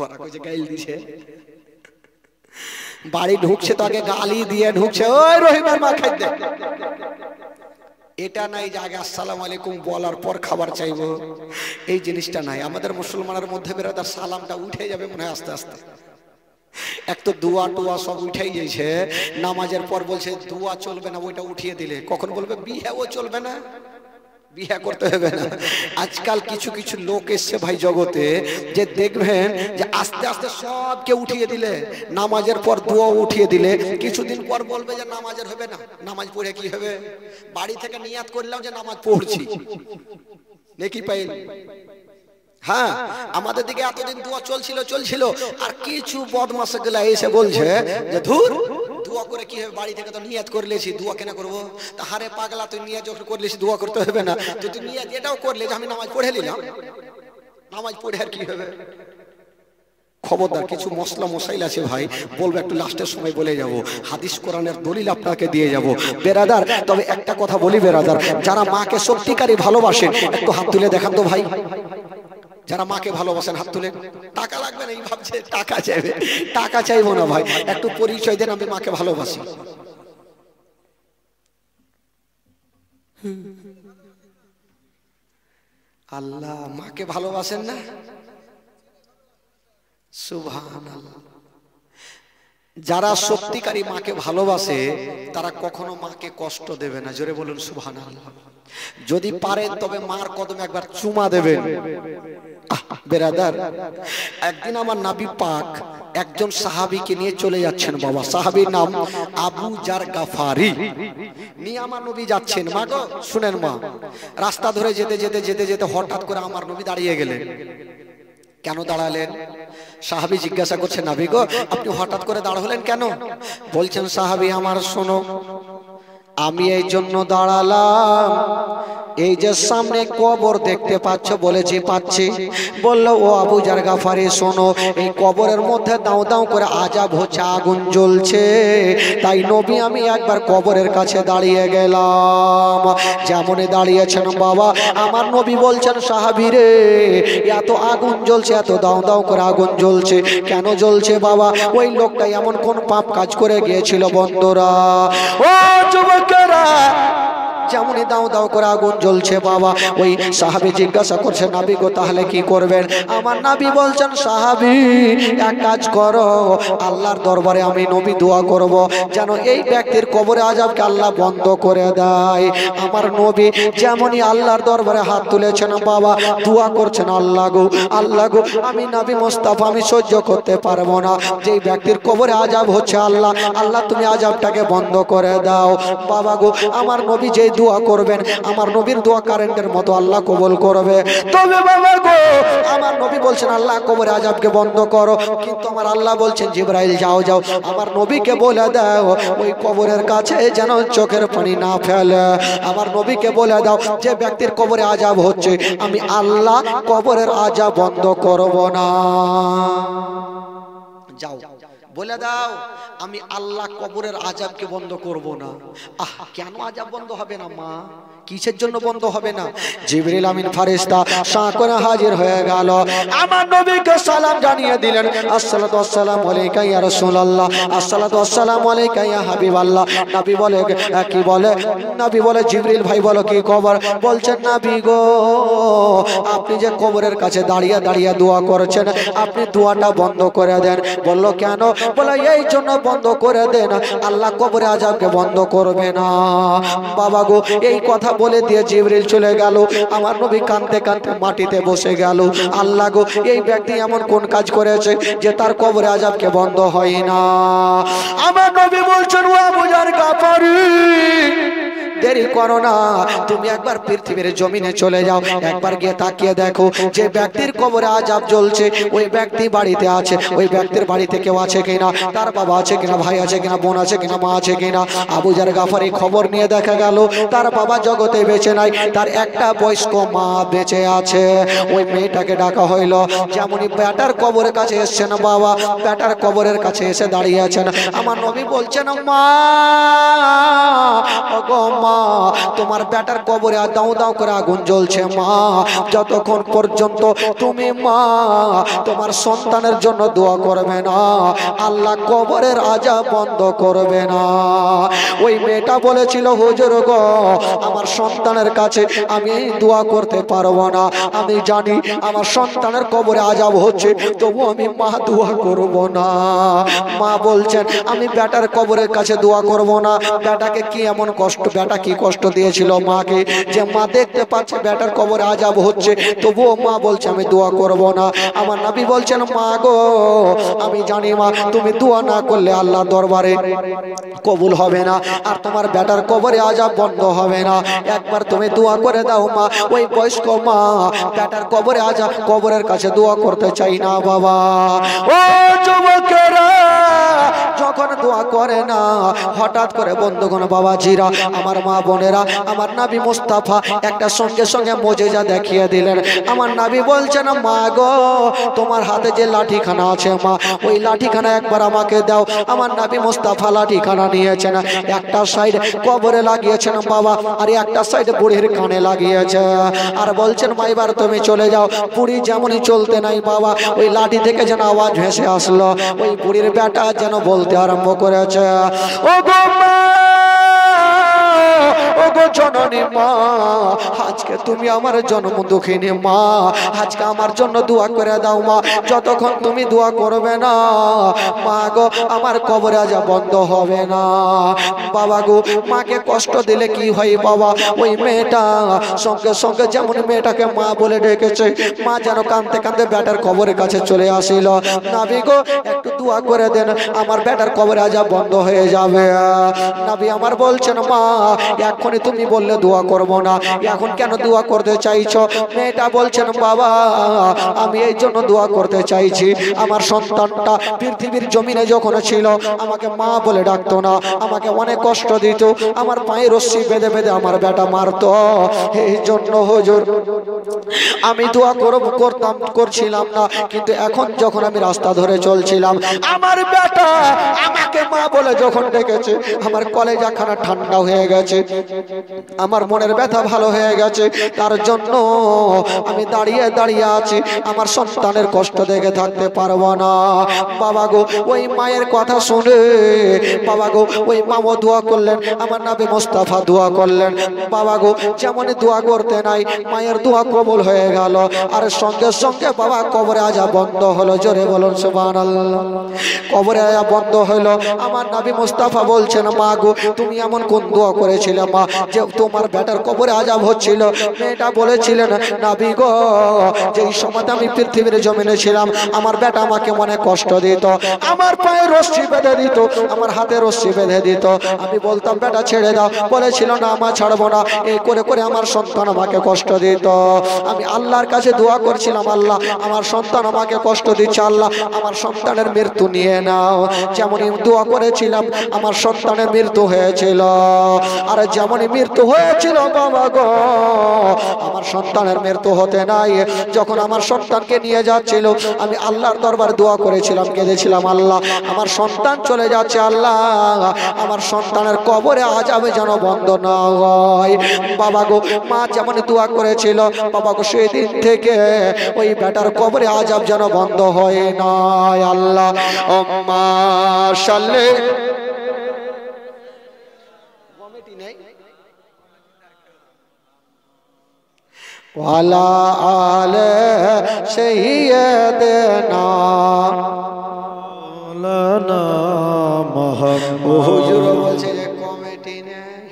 ওরা কইছে গাইল দিছে। বাড়ি ঢুকছে তো আগে গালি দিয়ে ঢুকছে, ওই রহিমের মা খাই দে। এটা নাই যে আগে আসসালামু আলাইকুম বলার পর খাবার চাইবো, এই জিনিসটা নাই আমাদের মুসলমানের মধ্যে। বেরাদার সালামটা উঠে যাবে মনে হয় আস্তে আস্তে। এক তো দোয়া টোয়া সব উঠেই যাইছে, নামাজের পর বলছে দোয়া চলবে না, ওইটা উঠিয়ে দিলে কখন বলবে বিয়েও চলবে না, বিয়ে করতে হবে না। আজকাল কিছু কিছু লোক এসছে ভাই জগতে, যে দেখবেন যে আস্তে আস্তে সবকে উঠিয়ে দিলে, নামাজের পর দোয়া উঠিয়ে দিলে, কিছুদিন পর বলবে যে নামাজের হবে না, নামাজ পড়ে কি হবে? বাড়ি থেকে নিয়াত করলাম যে নামাজ পড়ছি, নেকি পাইল। হ্যাঁ, আমাদের দিকে এতদিন দোয়া চলছিল, আর কিছু বদমাশ গুলা এসে বলছে যে ধুর দোয়া করে কি হবে, বাড়ি থেকে তো নিয়াত করলেছি, দোয়া কেন করবো? তা হারে পাগলা, তুই নিয়াত যখন করলেছি দোয়া করতে হবে না, তো তুই নিয়াত এটাও করলে যে আমি নামাজ পড়ে নিলাম, নামাজ পড়ে আর কি হবে? খবরদার, কিছু মশলা মশাইল আছে ভাই, বলবো একটু লাস্টের সময় বলে যাব, হাদিস কোরআনের দলিল আপনাকে দিয়ে যাব বেরাদার। তবে একটা কথা বলি বেরাদার, যারা মাকে সত্যিকারই ভালোবাসেন একটু হাত তুলে দেখান তো ভাই। যারা মাকে ভালোবাসেন হাত তুলে। টাকা লাগবে না এই ভাবছে টাকা চাইবে, টাকা চাইবো না ভাই, একটু পরিচয় দেন আমি মাকে ভালোবাসি। আল্লাহ, মাকে ভালোবাসেন না? সুবহানাল্লাহ। যারা সত্যিকারী মাকে ভালোবাসে তারা কখনো মাকে কষ্ট দেবে না, জোরে বলুন সুবহানাল্লাহ। যদি পারেন তবে মার কদমে একবার চুমা দেবেন। বেরাদার, একদিন আমার নবী পাক একজন সাহাবীকে নিয়ে চলে যাচ্ছেন বাবা, সাহাবীর নাম আবু জার গাফারি। নিয়ে আমার নবী যাচ্ছেন, মা গো শুনেন মা, রাস্তা ধরে যেতে যেতে যেতে যেতে হঠাৎ করে আমার নবী দাঁড়িয়ে গেলেন। কেন দাঁড়ালেন? সাহাবী জিজ্ঞাসা করছে, নবী গো আপনি হঠাৎ করে দাঁড়ালেন কেন? বলছেন সাহাবী আমার, শোনো আমি এই জন্য দাঁড়ালাম, এই যে সামনে কবর দেখতে পাচ্ছ, বলেছি পাচ্ছি। বলল ও আবু জার গাফারি শোনো, এই কবরের মধ্যে দাও দাও করে আযাব হচ্ছে, আগুন জ্বলছে, তাই নবী আমি একবার কবরের কাছে দাঁড়িয়ে গেলাম। যেমনই দাঁড়িয়েছেন বাবা, আমার নবী বলছেন সাহাবী রে, এত আগুন জ্বলছে, এত দাও দাও করে আগুন জ্বলছে, কেন জ্বলছে বাবা? ওই লোকটা এমন কোন পাপ কাজ করে গিয়েছিল বন্ধুরা, ও যুবকেরা, যেমনই দাও দাও করে আগুন জ্বলছে বাবা। ওই সাহাবী জিজ্ঞাসা করছে নবী গো তাহলে কি করবেন? আমার নবী বলছেন সাহাবী এক কাজ করো, আল্লাহর দরবারে আমি নবী দোয়া করব যেন এই ব্যক্তির কবরে আযাবকে আল্লাহ বন্ধ করে দেয়। আমার নবী যেমনই আল্লাহর দরবারে হাত তুলেছেন বাবা, দোয়া করছেন আল্লাহ গো, আল্লাহ গো আমি নবী মুস্তাফা আমি সহ্য করতে পারবো না, যেই ব্যক্তির কবরে আযাব হচ্ছে আল্লাহ, আল্লাহ তুমি আযাবটাকে বন্ধ করে দাও। বাবা গো, আমার নবী যেই দোয়া করবেন, আমার নবীর দোয়া কারেন্টের মতো আল্লাহ কবুল করবে। তবে বাবা গো, আমার নবী বলছেন আল্লাহ কবরে আযাবকে বন্ধ করো, কিন্তু আমার আল্লাহ বলছেন জিবরাইল যাও যাও আমার নবীকে বলে দাও ওই কবরের কাছে যেন চোখের পানি না ফেলে। আমার নবীকে বলে দাও যে ব্যক্তির কবরে আযাব হচ্ছে আমি আল্লাহ কবরের আযাব বন্ধ করব না। যাও বলে দাও আমি আল্লাহ কবরের আযাবকে বন্ধ করব না। কেন আযাব বন্ধ হবে না মা? কিসের জন্য বন্ধ হবে না? জিবরিল আমিন ফেরেশতা সাকরে হাজির হয়ে গেল, আমার নবীকে সালাম জানিয়ে দিলেন, আসসালাতু ওয়াসসালামু আলাইকা ইয়া রাসূলুল্লাহ, আসসালাতু ওয়াসসালামু আলাইকা ইয়া হাবিবাল্লাহ। নবী বলে কি বলে? নবী বলে জিবরিল ভাই বলো কি খবর? বলছেন নবী গো আপনি যে কবরের কাছে দাঁড়িয়ে দাঁড়িয়ে দোয়া করছেন, আপনি দোয়াটা বন্ধ করে দেন। বলল কেন? বলে এই জন্য বন্ধ করে দেন আল্লাহ কবরে আযাবকে বন্ধ করবে না। বাবা গো, এই কথা বলে দিয়ে জিবরিল চলে গেল, আমার নবী কাঁদতে কাঁদতে মাটিতে বসে গেল। আল্লাহ গো, এই ব্যক্তি এমন কোন কাজ করেছে যে তার কবরে আযাবকে বন্ধ হয় না? আমার নবী বলছেন ও আবু জার গাফারি দেরি করো না, তুমি একবার পৃথিবীর জমিনে চলে যাও, একবার গিয়ে তাকিয়ে দেখো যে ব্যক্তির কবরে আযাব জ্বলছে ওই ব্যক্তি বাড়িতে আছে, ওই ব্যক্তির বাড়িতে কেউ আছে কিনা, তার বাবা আছে কিনা, ভাই আছে কিনা, বোন আছে কিনা, মা আছে কিনা। আবু জার গাফারি খবর নিয়ে দেখা গেল তার বাবা জগতে বেঁচে নাই, তার একটা বয়স্ক মা বেঁচে আছে। ওই মেয়েটাকে ডাকা হইল, যেমনই বেটার কবরের কাছে এসছেন বাবা, বেটার কবরের কাছে এসে দাঁড়িয়ে আছেন, আমার নবী বলছেন মা, ওগো মা, তোমার বেটার কবরে দাও দাও করে আগুন জ্বলছে মা, যতক্ষণ পর্যন্ত তুমি মা তোমার সন্তানের জন্য দোয়া করবে না আল্লাহ কবরের আযাব বন্ধ করবে না। ওই মেয়েটা বলেছিল হুজুর গো, আমার সন্তানের কাছে আমি দোয়া করতে পারবো না, আমি জানি আমার সন্তানের কবরে আযাব হচ্ছে, তবু আমি মা দোয়া করব না। মা বলছেন আমি বেটার কবরের কাছে দোয়া করব না। বেটাকে কি এমন কষ্ট, বেটা কি কষ্ট দিয়েছিল মাকে, যে মা দেখতে পাচ্ছে বেটার কবরে আযাব হচ্ছে, তবুও মা বলছে আমি দোয়া করব না। আমার নবী বলছেন মা গো, আমি জানি মা তুমি দোয়া না করলে আল্লাহ দরবারে কবুল হবে না, আর তোমার বেটার কবরে আযাব বন্ধ হবে না, একবার তুমি দোয়া করে দাও মা। ওই বয়স্ক মা বেটার কবরে আযাব, কবরের কাছে দোয়া করতে চাই না বাবা। ও যুবকেরা, যখন দোয়া করে না, হঠাৎ করে বন্ধুগণ বাবাজিরা, আমার মা বোনেরা, আমার নবী মুস্তাফা একটা সঙ্গে সঙ্গে মুজিজা দেখিয়ে দিলেন। আমার নবী বলছেন মা গো, তোমার হাতে যে লাঠিখানা আছে মা, ওই লাঠিখানা একবার আমাকে দাও। আমার নবী মুস্তাফা লাঠিখানা নিয়েছেন, একটা সাইড কবরে লাগিয়েছেন বাবা, আর একটা সাইড বুড়ির কানে লাগিয়েছে, আর বলছেন মা এবার তুমি চলে যাও। বুড়ি যেমনই চলতে নাই বাবা, ওই লাঠি থেকে যেন আওয়াজ ভেসে আসলো, ওই বুড়ির বেটা যেন বলতে আরম্ভ করেছে, ও গো মা, ও গো জননী মা, আজকে তুমি আমার জন্ম দুঃখিনী মা, আজকে আমার জন্য দোয়া করে দাও মা। যতক্ষণ তুমি দোয়া করবে না মা গো, আমার কবরে আযাব বন্ধ হবে না। বাবা গো, মাকে কষ্ট দিলে কি হয় বাবা, ওই মেয়েটা সঙ্গে সঙ্গে যেমন মেয়েটাকে মা বলে ডেকেছে, মা যেন কাঁদতে কাঁদতে বেটার কবরের কাছে চলে আসিল। নবী গো, একটু দোয়া করে দেন, আমার বেটার কবরে আযাব বন্ধ হয়ে যাবে। নবী আমার বলছেন মা, এখনই তুমি বললে দোয়া করব না, এখন কেন দোয়া করতে চাইছো? মেয়েটা বলছেন বাবা, আমি এই জন্য দোয়া করতে চাইছি, আমার সন্তানটা পৃথিবীর জমিনে যখন ছিল আমাকে মা বলে ডাকতো না, আমাকে অনেক কষ্ট দিত, আমার পায়ে রশ্মি বেঁধে বেঁধে আমার বেটা মারতো, এই জন্য হুজুর আমি দোয়া করছিলাম না, কিন্তু এখন যখন আমি রাস্তা ধরে চলছিলাম, আমার বেটা আমাকে মা বলে যখন ডেকেছে, আমার কলেজাখানা ঠান্ডা হয়ে গেছে, আমার মনের ব্যথা ভালো হয়ে গেছে, তার জন্য আমি দাঁড়িয়ে দাঁড়িয়ে আছি, আমার সন্তানের কষ্ট দেখে থাকতে পারবো না। বাবা গো, ওই মায়ের কথা শুনে বাবা গো, ওই মাও দোয়া করলেন, আমার নবী মুস্তাফা দোয়া করলেন। বাবা গো, যেমন দোয়া করতে নাই, মায়ের দোয়া কবুল হয়ে গেল, আর সঙ্গে সঙ্গে বাবা কবরে আযাব বন্ধ হলো। জোরে বলুন সুবহানাল্লাহ। কবরে আযাব বন্ধ হলো। আমার নবী মুস্তাফা বলছেন মা গো, তুমি এমন কোন দোয়া করেছিলে মা, যে তোমার বেটার কবরে আযাব হচ্ছিল? মেয়েটা বলেছিলেন নবী গো, যেই সময় আমি পৃথিবীর জমিনে ছিলাম, আমার বেটা আমাকে মনে কষ্ট দিত, আমার পায়ে রশ্মি বেঁধে দিত, আমার হাতে রশ্মি বেঁধে দিত, আমি বলতাম বেটা ছেড়ে দাও, বলেছিল না মা ছাড়বো না, এই করে করে আমার সন্তান আমাকে কষ্ট দিত। আমি আল্লাহর কাছে দোয়া করছিলাম, আল্লাহ আমার সন্তান আমাকে কষ্ট দিচ্ছে, আল্লাহ আমার সন্তানের মৃত্যু নিয়ে নাও। যেমনই দোয়া করেছিলাম আমার সন্তানের মৃত্যু হয়েছিল, আর যেমনই মৃত্যু হয়েছিল বাবা গো, আমার সন্তানের মৃত্যু হতে নাই। যখন আমার সন্তানকে নিয়ে যাচ্ছিল, আমি আল্লাহর দরবারে দোয়া করেছিলাম, কেঁদেছিলাম, আল্লাহ আমার সন্তান চলে যাচ্ছে, আল্লাহ আমার সন্তানের কবরে আযাব যেন বন্ধ না হয়। বাবা গো, মা যেমন দোয়া করেছিল বাবা গো, সেই দিন থেকে ওই বেটার কবরে আযাব যেন বন্ধ হয় না। আল্লাহ আম্মা সাল্লে ওয়ালা আলে সাইয়্যিদিনা মাওলানা মুহাম্মদ। হুজুর বলছে যে কমিটি নেই,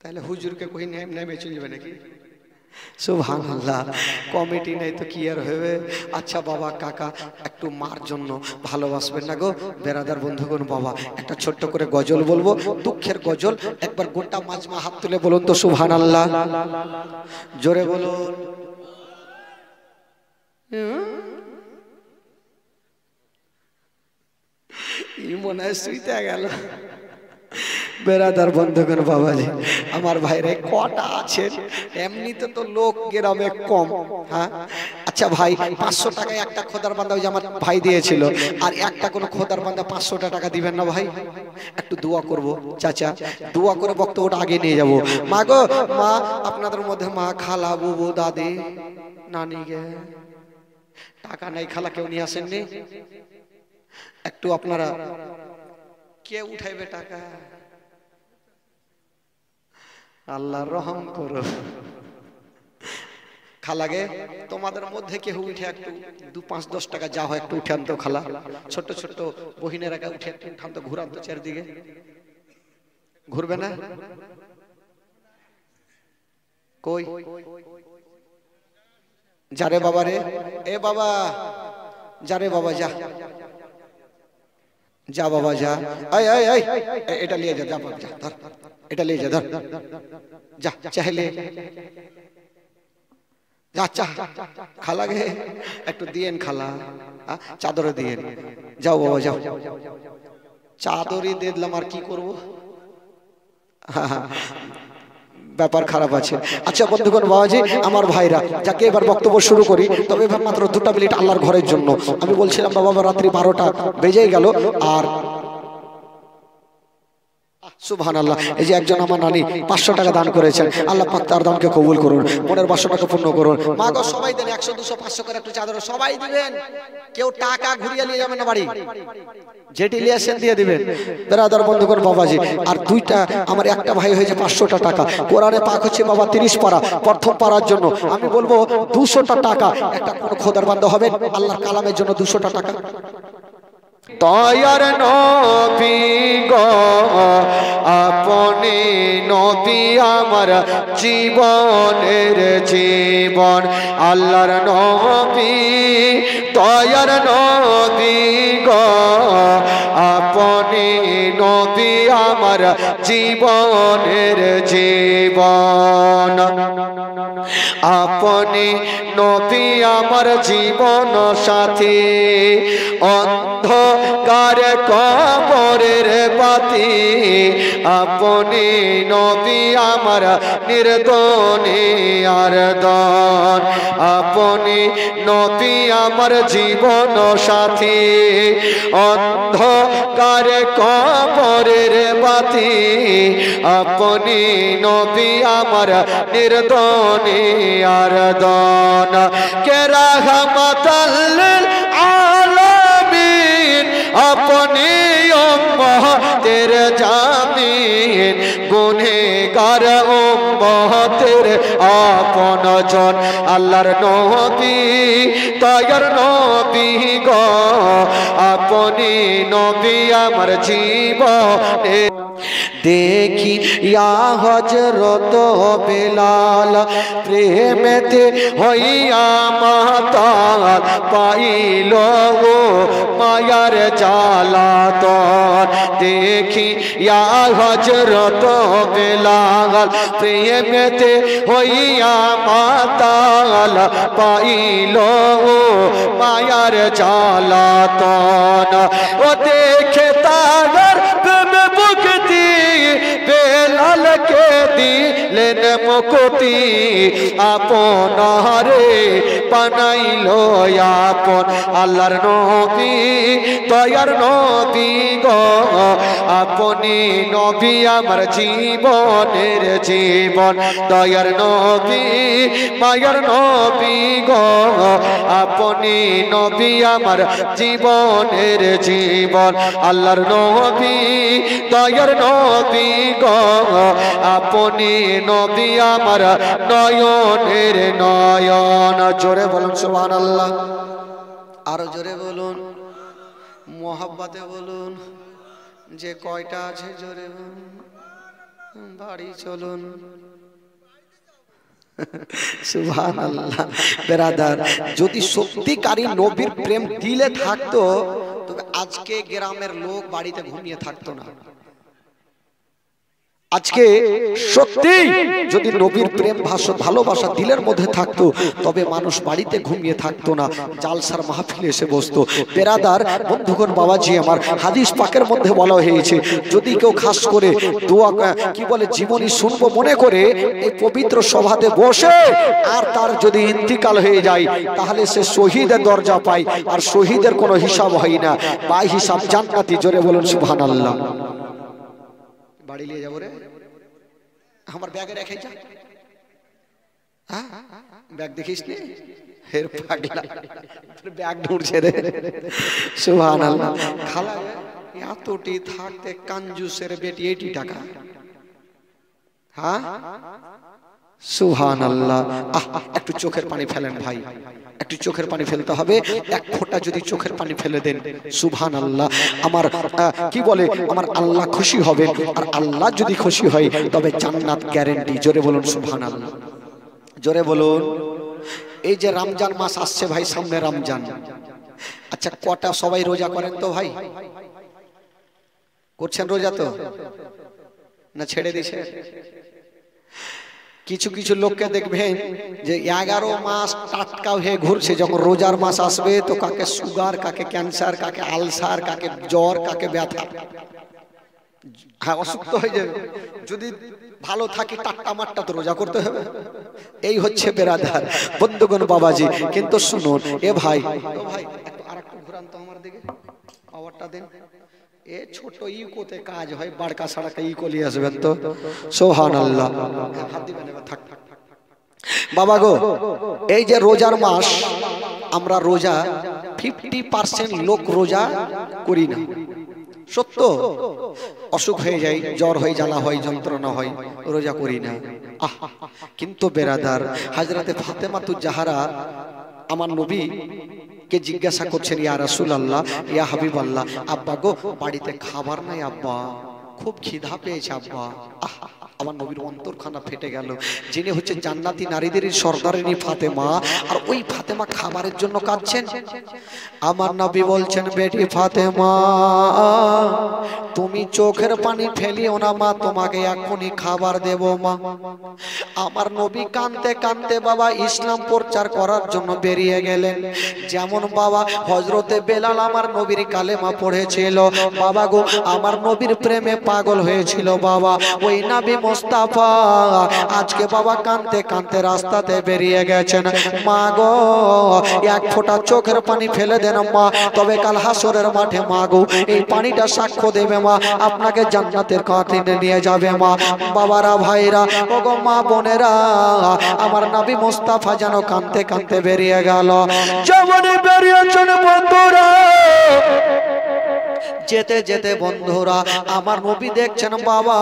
তাহলে হুজুরকে কই নেমে চলবে নাকি? সুবহানাল্লাহ। কমিটি নেই তো কি আর হবে। আচ্ছা বাবা কাকা একটু মার জন্য ভালোবাসবেন না গো বেরাদার বন্ধুগণ। বাবা একটা ছোট্ট করে গজল বলবো, দুঃখের গজল। একবার গোটা মাজমা হাত তুলে বলুন তো সুবহানাল্লাহ, জোরে বলুন। মনে হয় শুইতে গেল। বেরাদার বন্ধুগণ বাবাজি আমার ভাইরে কটা আছেন? এমনিতে তো লোক গ্রামে কম। হ্যাঁ আচ্ছা ভাই 500 টাকায় একটা খোদার বান্দা ওই যে আমার ভাই দিয়েছিল, আর একটা কোনো খোদার বান্দা 500 টাকা দিবেন না ভাই? একটু দোয়া করব চাচা, দোয়া করে বক্তব্যটা আগে নিয়ে যাব। মা গো মা, আপনাদের মধ্যে মা, খালা, বুবু, দাদি, নানি গে টাকা নাই, খালা কেউ নিয়ে আসেননি? একটু আপনারা কে উঠাইবে টাকা? আল্লাহ রহম করো। খালাগে তোমাদের মধ্যে কেউ উঠে একটু 2-5-10 টাকা যা হয় একটু উঠান তো খালা। ছোট ছোট বহিনেরা উঠে একটু উঠান তো, ঘুরান তো চারদিকে। ঘুরবে না? কই যারে বাবা রে, এ বাবা যারে বাবা, যা যা বাবা যা। এটা নিয়ে যা, যা বাবা যা, ধর এটা নিয়ে যা, ধর যা, চাইলে যা। চা খালা গে একটু দিয়েন খালা, চাদরে দিয়েন। যাও বাবা যাও, চাদরই দিয়ে দিলাম আর কি করবো, ব্যাপার খারাপ আছে। আচ্ছা বন্ধুগণ বাবাজি আমার ভাইরা, যাকে এবার বক্তব্য শুরু করি, তবে মাত্র 2টা মিনিট আল্লাহর ঘরের জন্য। আমি বলছিলাম বাবা রাত্রি 12টা বেজেই গেল। আর সুবহানাল্লাহ, এই যে একজন আমার নানি 500 টাকা দান করেছেন, আল্লাহ পাক তার দানকে কবুল করুন, মনের বাসনাকে পূর্ণ করুন। মা গো সবাই দেন 100 200 500 করে একটু চাদর সবাই দিবেন, কেউ টাকা ঘুরিয়ে নিয়ে যাবেন না বাড়ি, যেটি লিয়েছেন দিয়ে দিবেন বেরাদার বন্ধুগণ বাবাজি। আর দুইটা আমার একটা ভাই হয়েছে 500টা টাকা। কোরআনে পাক হচ্ছে বাবা 30 পারা, প্রথম পারার জন্য আমি বলবো 200টা টাকা। একটা কোন খোদার বান্দা হবেন আল্লাহর কালামের জন্য 200টা টাকা। তয়ার নবী গো আপনি নবী আমার জীবনের জীবন, আল্লাহর নবী তয়ার নবী গো আপনি নবী আমার জীবনের জীবন, আপনি নবী আমার জীবন সাথী, অন্ধকার কবরের বাতি, আপনি নবী আমার নির্দনে আরদন, আপনি নবী আমার জীবন সাথী, অন্ধকার কবরের বাতি, আপনি নবী আমার নির্দনে আরদন, কে রাহমাতাল লিল আলামিন, আপনি উম্মতের জামিন, গুনেহগার উম্মতের আপন জন, আল্লাহর নবী তয়ার নবী গো আপনি নবী আমার জীবনে। দেখি ইয়া হযরত বেলাল প্রেমেতে হইয়া মাতাল, পাইল ও মায়ার জালাতন, দেখি ইয়া হযরত বেলাল প্রেমেতে হইয়া মাতাল, পাইল ও মায়ার জালাতন, ও দেখে তার প্রেমে ভক্তি বেলালকে দিলেন মুক্তি, আপনারে বানাইল আপন, আল্লাহর নবী তয়ার নবী গো আপনি নবী আমার জীবনের জীবন, দয়ার নবী মায়ার নবী গো আপনি নবী আমার জীবনের জীবন, আল্লাহর নবী দয়ার নবী গো আপনি নবী আমার নয়নের নয়ন। জোরে বলুন সুবহানাল্লাহ, আরো জোরে বলুন, মোহাব্বতে বলুন, যে কয়টা আছে জোরে বলুন, বাড়ি চলুন। সুবহানাল্লাহ। বেরাদার, যদি সত্যিকারী নবীর প্রেম দিলে থাকতো তবে আজকে গ্রামের লোক বাড়িতে ঘুমিয়ে থাকতো না। আজকে সত্যি যদি নবীর প্রেম ভালোবাসা দিলের মধ্যে থাকতো তবে মানুষ বাড়িতে ঘুমিয়ে থাকতো না, জালসার মাহফিলে এসে বসতো। বেরাদার বন্ধুগণ, বাবাজি আমার, হাদিস পাকের মধ্যে বলা হয়েছে যদি কেউ খাস করে দোয়া কি বলে জীবনী শুনবো মনে করে এই পবিত্র সভাতে বসে আর তার যদি ইন্তিকাল হয়ে যায় তাহলে সে শহীদের দরজা পায়, আর শহীদের কোনো হিসাব হয় না, বা হিসাব জান্নাতি। জোরে বলুন সুবহানাল্লাহ। বাড়ি নিয়ে যাবো রে, আমার ব্যাগে রেখে যা। হ্যাঁ, ব্যাগ দেখিস নি? হের পাগলা, তোর ব্যাগ ঢুঁড়ছে রে। সুবহানাল্লাহ। খালা এতটি থাকতে কাঞ্জুসের বেটি 80 টাকা। হ্যাঁ, সুবহানাল্লাহ। একটু চোখের পানি ফেলেন ভাই, একটু চোখের পানি ফেলতে হবে। এক ফোঁটা যদি চোখের পানি ফেলে দেন, সুবহানাল্লাহ, আমার কি বলে আমার আল্লাহ খুশি হবে। আর আল্লাহ যদি খুশি হয় তবে জান্নাত গ্যারান্টি। জোরে বলুন সুবহানাল্লাহ, জোরে বলুন। এই যে রমজান মাস আসছে ভাই, সামনে রমজান। আচ্ছা, কটা সবাই রোজা করেন তো ভাই? করছেন রোজা তো না ছেড়ে দিছে? কিছু কিছু লোককে দেখবেন যে 11 মাস টাটকা হয়ে ঘুরছে, যখন রোজার মাস আসবে তো কাকে সুগার, কাকে ক্যান্সার, কাকে আলসার, কাকে জ্বর, কাকে ব্যথা, হ্যাঁ অসুস্থ হয়ে যাবে। যদি ভালো থাকি টাটকা মাট্টা তো রোজা করতে হবে। এই হচ্ছে বেরাদার বন্ধুগণ, বাবাজি। কিন্তু শুনুন এ ভাই, আরেকটু ঘুরান তো আমার দিকে, পাওয়ারটা দেন। এ ছোট ইকোতে কাজ হয়, বাড়কা সাড়াকা ইকো নিয়ে আসবেন তো। সুবহানাল্লাহ। হাত দিবেন এবার, থাক বাবা গো। এই যে রোজার মাস, আমরা রোজা 50% লোক রোজা করি না। সত্য, অসুখ হয়ে যায়, জ্বর হয়, জ্বালা হয়, যন্ত্রণা হয়, রোজা করি না। কিন্তু বেরাদার, হযরতে ফাতেমাতুজ জাহরা আমার নবী কে জিজ্ঞাসা করছেন, ইয়া রাসূলুল্লাহ, ইয়া হাবিবাল্লাহ, আব্বা গো বাড়িতে খাবার নাই আব্বা, খুব খিদা পেয়েছে আব্বা। আমার নবীর অন্তরখানা ফেটে গেল। যিনি হচ্ছে জান্নাতি নারীদের সর্দারিনী ফাতেমা, আর ওই ফাতেমা খাবারের জন্য কাঁদছেন। আমার নবী বলছেন, বেটি ফাতেমা তুমি চোখের পানি ফেলিও না মা, তোমাকে এখনই খাবার দেব মা। আমার নবী কাঁদতে কাঁদতে বাবা ইসলাম প্রচার করার জন্য বেরিয়ে গেলেন। যেমন বাবা হযরতে বেলাল আমার নবীর কালেমা পড়েছিল, বাবা গো আমার নবীর প্রেমে পাগল হয়েছিল বাবা। ওই নবী মুস্তাফা আজকে বাবা কাঁদতে কাঁদতে রাস্তাতে বেরিয়ে গেছেন। মা গো এক ফোঁটা চোখের পানি ফেলে দেন মা, তবে কাল হাসরের মাঠে মা গো এই পানিটা সাক্ষ্য দেবে মা, আপনাকে জান্নাতের কাঁটিনে নিয়ে যাবে মা। বাবারা, ভাইরা, ওগো মা বোনেরা, আমার নবী মুস্তাফা যেন কাঁদতে কাঁদতে বেরিয়ে গেল। যেমনই বেরিয়েছেন বন্ধুরা, যেতে যেতে বন্ধুরা আমার নবী দেখছেন বাবা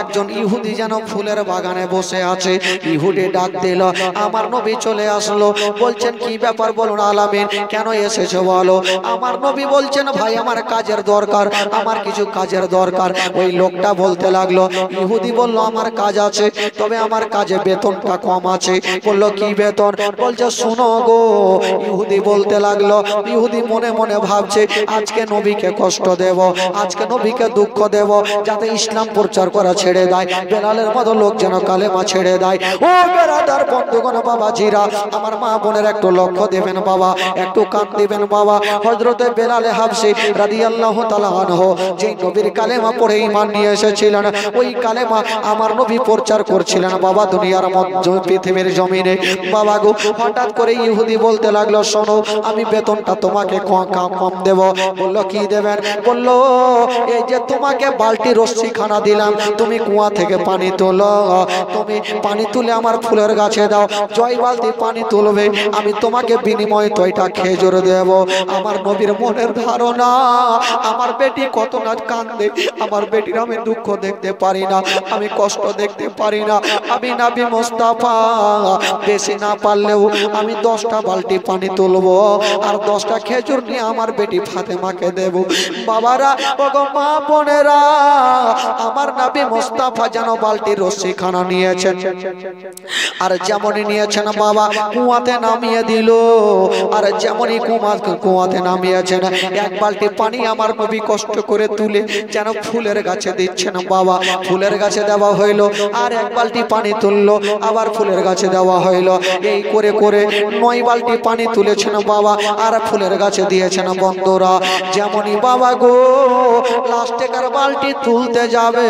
একজন ইহুদি যেন ফুলের বাগানে বসে আছে। ইহুদি ডাক দিল, আমার নবী চলে আসলো। বলছেন কি ব্যাপার বলুন আলামিন, কেন এসেছো বলো? আমার নবী বলছেন, ভাই আমার কাজের দরকার, আমার কিছু কাজের দরকার। ওই লোকটা বলতে লাগলো, ইহুদি বলল আমার কাজ আছে, তবে আমার কাজে বেতনটা কম আছে। বলল কি বেতন? বলছে শোনো গো। ইহুদি বলতে লাগলো, ইহুদি মনে মনে ভাবছে আজকে নবীকে কষ্ট দেব, আজকে নবীকে দুঃখ দেব, যাতে ইসলাম প্রচার করা ছেড়ে দেয়, বেলালের মতো লোক যেন কালেমা ছেড়ে দেয়। ও বেরাদার বন্ধুগণ, বাবাজিরা, আমার মা বোনের একটু লক্ষ্য দেবেন বাবা, একটু কান দিবেন বাবা। হযরতে বেলালে হাবশী রাদিয়াল্লাহু তাআলা আনহু যেই নবীর কালেমা পড়ে ঈমান নিয়ে এসেছিলেন, ওই কালেমা আমার নবী প্রচার করছিলেন বাবা দুনিয়ার মধ্যে, পৃথিবীর জমিনে। বাবা গো হঠাৎ করে ইহুদি বলতে লাগলো, শোনো আমি বেতনটা তোমাকে কম দেব। বলল কি দেবেন? বলল এই যে তোমাকে বালতি রশ্মি খানা দিলাম, তুমি কুয়া থেকে পানি তোলো, তুমি পানি তুলে আমার ফুলের গাছে দাও, জয় বালতি পানি তুলবে, আমি তোমাকে বিনিময়ে তয়টা খেজুর দেব। আমার নবীর মনের ধারণা, আমার বেটি কত না কান্দে, আমার বেটির আমি দুঃখ দেখতে পারি না, আমি কষ্ট দেখতে পারি না। আমি নবী মুস্তাফা বেশি না পারলেও আমি 10টা বালতি পানি তুলবো আর 10টা খেজুর নিয়ে আমার বেটি ফাতেমাকে দেব। বাবারা ও গো মা বোনেরা, আমার নবী মুস্তাফা যেন বালতির রশ্মিখানা নিয়েছেন, আর যেমনই নিয়েছেন বাবা কুয়াতে নামিয়ে দিল। আর যেমনই কুয়াতে নামিয়েছেন, এক বালতি পানি আমার নবী কষ্ট করে তুলে যেন ফুলের গাছে দিচ্ছেন বাবা। ফুলের গাছে দেওয়া হইল, আর এক বালতি পানি তুললো, আবার ফুলের গাছে দেওয়া হইল। এই করে করে 9 বালতি পানি তুলেছেন বাবা, আর ফুলের গাছে দিয়েছেন। বন্ধুরা, যেমনই বাবা গো লাস্টেকার বালতি তুলতে যাবে,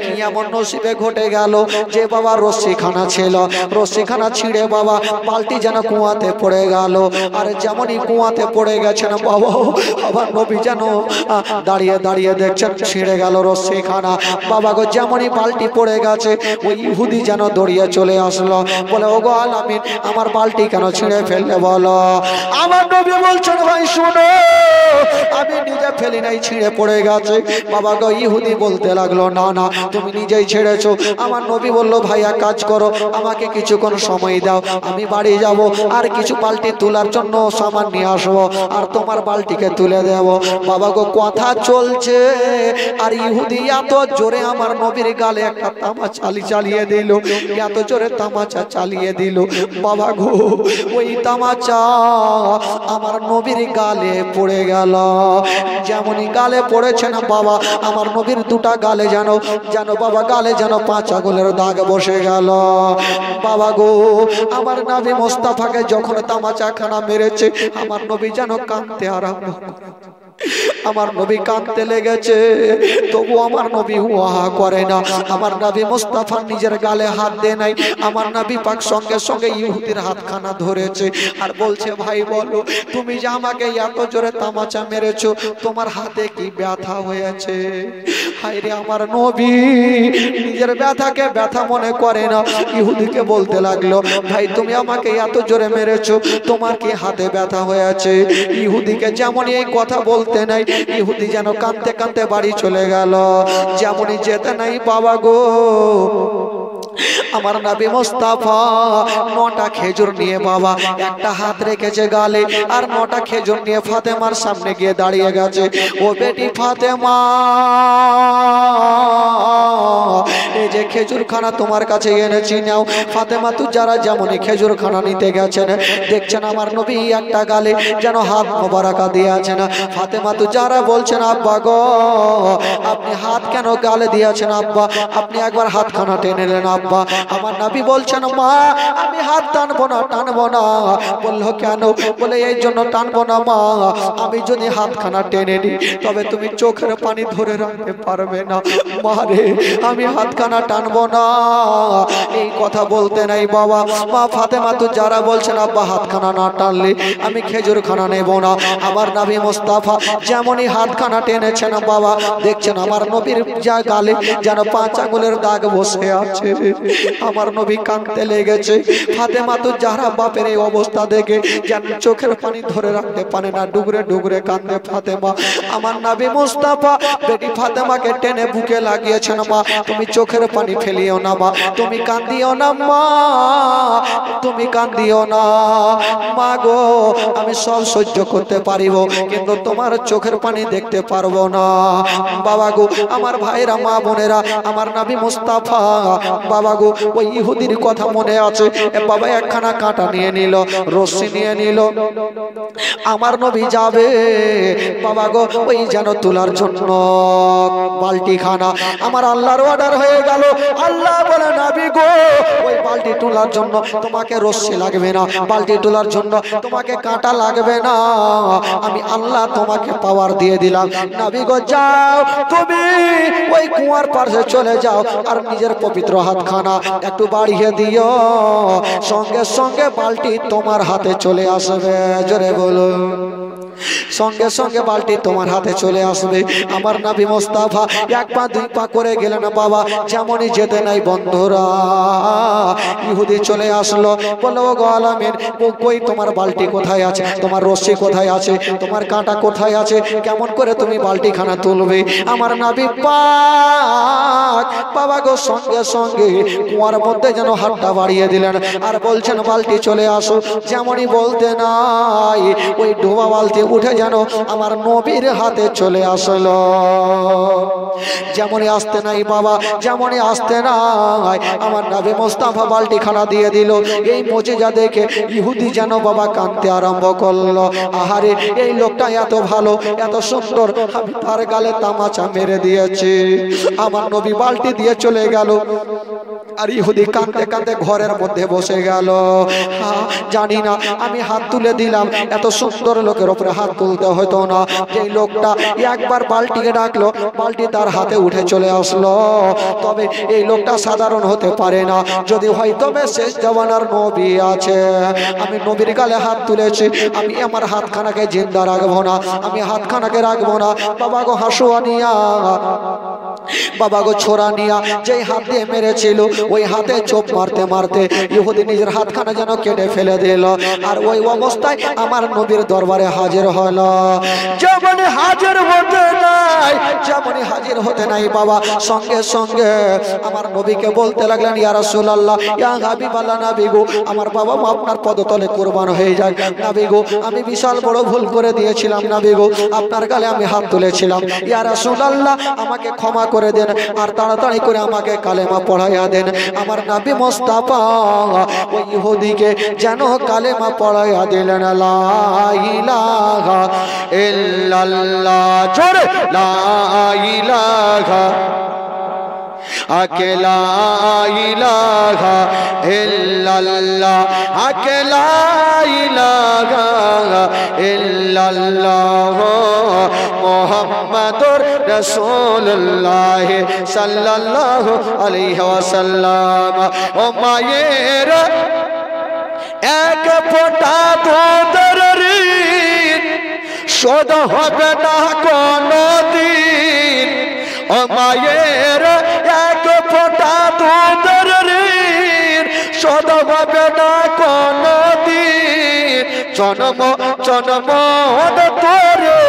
কি এমন নসিবে ঘটে গেল যে বাবা রশ্মিখানা ছিল, রশ্মিখানা ছিঁড়ে বাবা বালতি যেন কুয়াতে পড়ে গেল। আর যেমনই কুয়াতে পড়ে গেছেন বাবা, আবার নবী যেন দাঁড়িয়ে দাঁড়িয়ে দেখছেন ছিঁড়ে গেল রশ্মিখানা। বাবা গো যেমনই বালতি পড়ে গেছে, ওই ইহুদি যেন দৌড়িয়ে চলে আসলো, বলে ও গো আলামিন, আমার বালতি কেন ছিঁড়ে ফেললে বলো? আমার নবী বলছেন ভাই শুনো, আমি নিজে ফেলি নাই, ছিঁড়ে পড়ে গেছে। বাবা গো ইহুদি বলতে লাগলো না না, তুমি নিজেই ছেড়েছো। আমার নবী বলল ভাই এক কাজ করো, আমাকে কিছুক্ষণ সময় দাও, আমি বাড়ি যাব, আর কিছু বালতি তোলার জন্য সামান নিয়ে আসবো, আর তোমার বালতিকে তুলে দেব। বাবা গো কথা চলছে, আর ইহুদি এত জোরে আমার নবীর গালে একটা তামাচা চালিয়ে দিল, এত জোরে তামাচা চালিয়ে দিল বাবা গো, ওই তামাচা আমার নবীর গালে পড়ে গেল। যেমনই গালে পড়েছে না বাবা, আমার নবীর দুটা গালে যেন বাবা গালে যেন 5 আঙুলের দাগ বসে গেল। বাবা গো আমার নবী মুস্তাফাকে যখন তামাচাখানা মেরেছে, আমার নবী যেন কাঁদতে আরম্ভ করেছে। আমার নবী কাঁদতে লেগেছে, তবু আমার নবী হুয়া করে না। আমার নবী মুস্তাফা নিজের গালে হাত দেয় নাই, আমার নবী পাক সঙ্গে সঙ্গে ইহুদির হাতখানা ধরেছে, আর বলছে ভাই বলো, তুমি যে আমাকে এত জোরে তামাচা মেরেছো, তোমার হাতে কি ব্যথা হয়েছে? হায়রে আমার নবী নিজের ব্যথাকে ব্যথা মনে করে না, ইহুদিকে বলতে লাগলো ভাই তুমি আমাকে এত জোরে মেরেছো, তোমার কি হাতে ব্যথা হয়েছে? ইহুদিকে যেমন এই কথা বলতে নাই, ইহুদি যেন কাঁদতে কাঁদতে বাড়ি চলে গেল। যেমনই যেতে নাই বাবা গো, আমার নবী মুস্তাফা 9টা খেজুর নিয়ে বাবা একটা হাত রেখেছে গালে, আর 9টা খেজুর নিয়ে ফাতেমার সামনে গিয়ে দাঁড়িয়ে গেছে। ও বেটি ফাতেমা, এই যে খেজুর খানা তোমার কাছে এনেছি, নাও। ফাতেমা তু যারা যেমনই খেজুর খানা নিতে গেছেন, দেখছেন আমার নবী একটা গালে যেন হাত মোবারকা দিয়ে আছেন। ফাতেমা তু যারা বলছেন আব্বা গো, আপনি হাত কেন গালে দিয়েছেন আব্বা, আপনি একবার হাতখানা টেনে নেন আব্বা। আমার নবী বলছেন মা, আমি হাত টানবো না, টানবো না। বললো কেন? বলে এই জন্য টানবো না মা, আমি যদি হাতখানা টেনে নিই তবে তুমি চোখের পানি ধরে রাখতে পারবে না। মারে আমি হাতখানা টানবো না। এই কথা বলতে নাই বাবা, মা ফাতেমা তু যারা বলছেন আব্বা হাতখানা না টানলে আমি খেজুর খানা নেব না। আমার নবী মুস্তাফা যেমনই হাতখানা টেনেছেন বাবা, দেখছেন আমার নবীর যা গালে যেন 5 আঙুলের দাগ বসে আছে। আমার নবী কাঁদতে লেগেছে। ফাতেমা তু যারা বাপের এই অবস্থা দেখে যেন চোখের পানি ধরে রাখতে পারে না, ডুগরে ডুগরে কাঁদে ফাতেমা। আমার নবী মুস্তাফা বেটি ফাতেমাকে টেনে বুকে লাগিয়েছেন, মা তুমি চোখের পানি ফেলিও না মা, তুমি কাঁদিও না মা, তুমি কাঁদিও না মা গো, আমি সব সহ্য করতে পারিব, কিন্তু তোমার চোখের পানি দেখতে পারবো না। বাবা গো আমার ভাইরা মা বোনেরা, আমার নবী মুস্তাফা বাবা গো ওই ইহুদির কথা মনে আছে। বাবা একখানা কাঁটা নিয়ে নিল, রশ্মি নিয়ে নিল, আমার নবী যাবে বাবা গো ওই যেন তোলার জন্য বালতি খানা। আমার আল্লাহর অর্ডার হয়ে গেল, আল্লাহ বলে নবী গো ওই বালতি তোলার জন্য তোমাকে রশ্মি লাগবে না, বালতি তোলার জন্য তোমাকে কাঁটা লাগবে না, আমি আল্লাহ তোমাকে পাওয়ার দিয়ে দিলাম। নবী গো যাও, তুমি ওই কুয়ার পাশে চলে যাও, আর নিজের পবিত্র হাতখানা একটু বাড়িয়ে দিও, সঙ্গে সঙ্গে বালতি তোমার হাতে চলে আসবে। জোরে বলো, সঙ্গে সঙ্গে বালতি তোমার হাতে চলে আসবে। আমার নবী মুস্তাফা 1 পা 2 পা করে গেলেন বাবা, যেমনই যেতে নাই বন্ধুরা ইহুদি চলে আসলো, বললো গো আলামিন কই তোমার বালতি কোথায় আছে, তোমার রশ্মি কোথায় আছে, তোমার কাঁটা কোথায় আছে, কেমন করে তুমি বালতি খানা তুলবে? আমার নবী পাক বাবা গো সঙ্গে সঙ্গে কুয়ার মধ্যে যেন হাতটা বাড়িয়ে দিলেন আর বলছেন বালতি চলে আসো। যেমনই বলতে নাই ওই ডোবা বালতি উঠে যেন আমার নবীর হাতে চলে আসলো। যেমনই আসতে নাই বাবা, যেমনই আসতে নাই আমার নবী মুস্তাফা বালতি খানা দিয়ে দিল। এই মুজিজা দেখে ইহুদি যেন বাবা কাঁদতে আরম্ভ করলো। আহারে এই লোকটা এত ভালো, এত সুন্দর, আমি তার গালে তামাচা মেরে দিয়েছি। আমার নবী বালতি দিয়ে চলে গেল আর ইহুদি কাঁদতে কাঁদতে ঘরের মধ্যে বসে গেল। জানি না আমি হাত তুলে দিলাম, এত সুন্দর লোকের উপরে হাত তুলতে হতো না। যে লোকটা একবার বালতিকে ডাকলো, বালতি তার হাতে উঠে চলে আসলো। তবে এই লোকটা সাধারণ হতে পারে না, যদি হয়তো শেষ জওয়ানার নবী আছে। আমি নবীর গালে হাত তুলেছি, আমি আমার হাতখানাকে জিন্দা রাখবো না, আমি হাতখানাকে রাখবো না। বাবা গো হাসুয়া নিয়া, বাবা গো ছোড়া নিয়া যেই হাত দিয়ে মেরেছিল ওই হাতে চোপ মারতে মারতে ইহুদি নিজের হাতখানা যেন কেটে ফেলে দিল। আর ওই অবস্থায় আমার নবীর দরবারে হাজির হলো। যেমনই হাজির হতে নাই, যেমনই হাজির হতে নাই বাবা, সঙ্গে সঙ্গে আমার নবীকে বলতে লাগলেন, ইয়া রাসূলুল্লাহ, ইয়া হাবিবাল্লাহ, নবী গো আমার বাবা মা আপনার পদতলে কুরবান হয়ে যায়। নবী গো আমি বিশাল বড় ভুল করে দিয়েছিলাম, নবী গো আপনার গালে আমি হাত তুলেছিলাম। ইয়া রাসূলুল্লাহ আমাকে ক্ষমা করে দেন আর তাড়াতাড়ি করে আমাকে কালেমা পড়াইয়া দেন। আমার নবী মুস্তাফা ওই ইহুদিকে যেন কালেমা পড়াইয়া দিলেন। লা ইলাহা ইল্লাল্লাহ, জোরে লা ইলাহা আকেলা ইলাহা ইল্লাল্লাহ, আকেলা ইলাহা ইল্লাল্লাহ, মুহাম্মাদুর রাসূলুল্লাহ সাল্লাল্লাহু আলাইহি ওয়াসাল্লাম। ও মায়ের এক ফোঁটা দুধের ঋণ শোধ হবে না কোনদিন। ও মায়ের এক ফোঁটা দুধের ঋণ শোধ হবে না কোনদিন। জন্ম জন্ম তোরে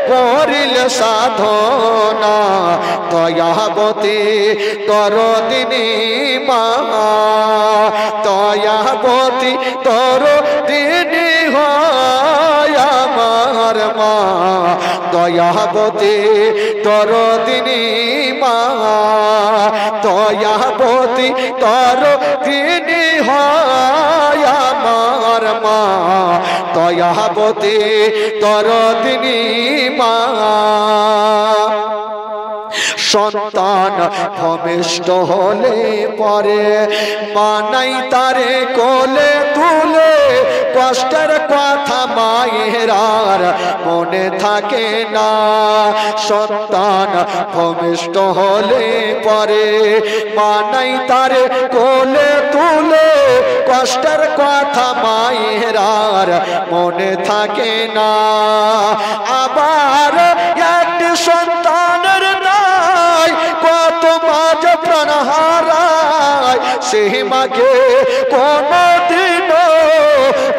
করিলে সাধনা, দয়াবতী তরদিনী মা, দয়াবতী তরদিনী হয় আমার মা, দয়াবতী তরদিনী মা, দয়াবতী তরদিনী হয় আমার মা, দয়াবতী তরদিনী মা। সন্তান ভূমিষ্ঠ হলে পরে মানাই তারে কোলে তুলে, কষ্টের কথা মায়ের আর মনে থাকে না। সন্তান ভূমিষ্ঠ হলে পরে মানাই তারে কোলে তুলে, কষ্টের কথা মায়ের আর মনে থাকে না। আবার একটি সন্তানের নাই কত মাঝ প্রাণ হারায়, সেই মাকে কোনদিনও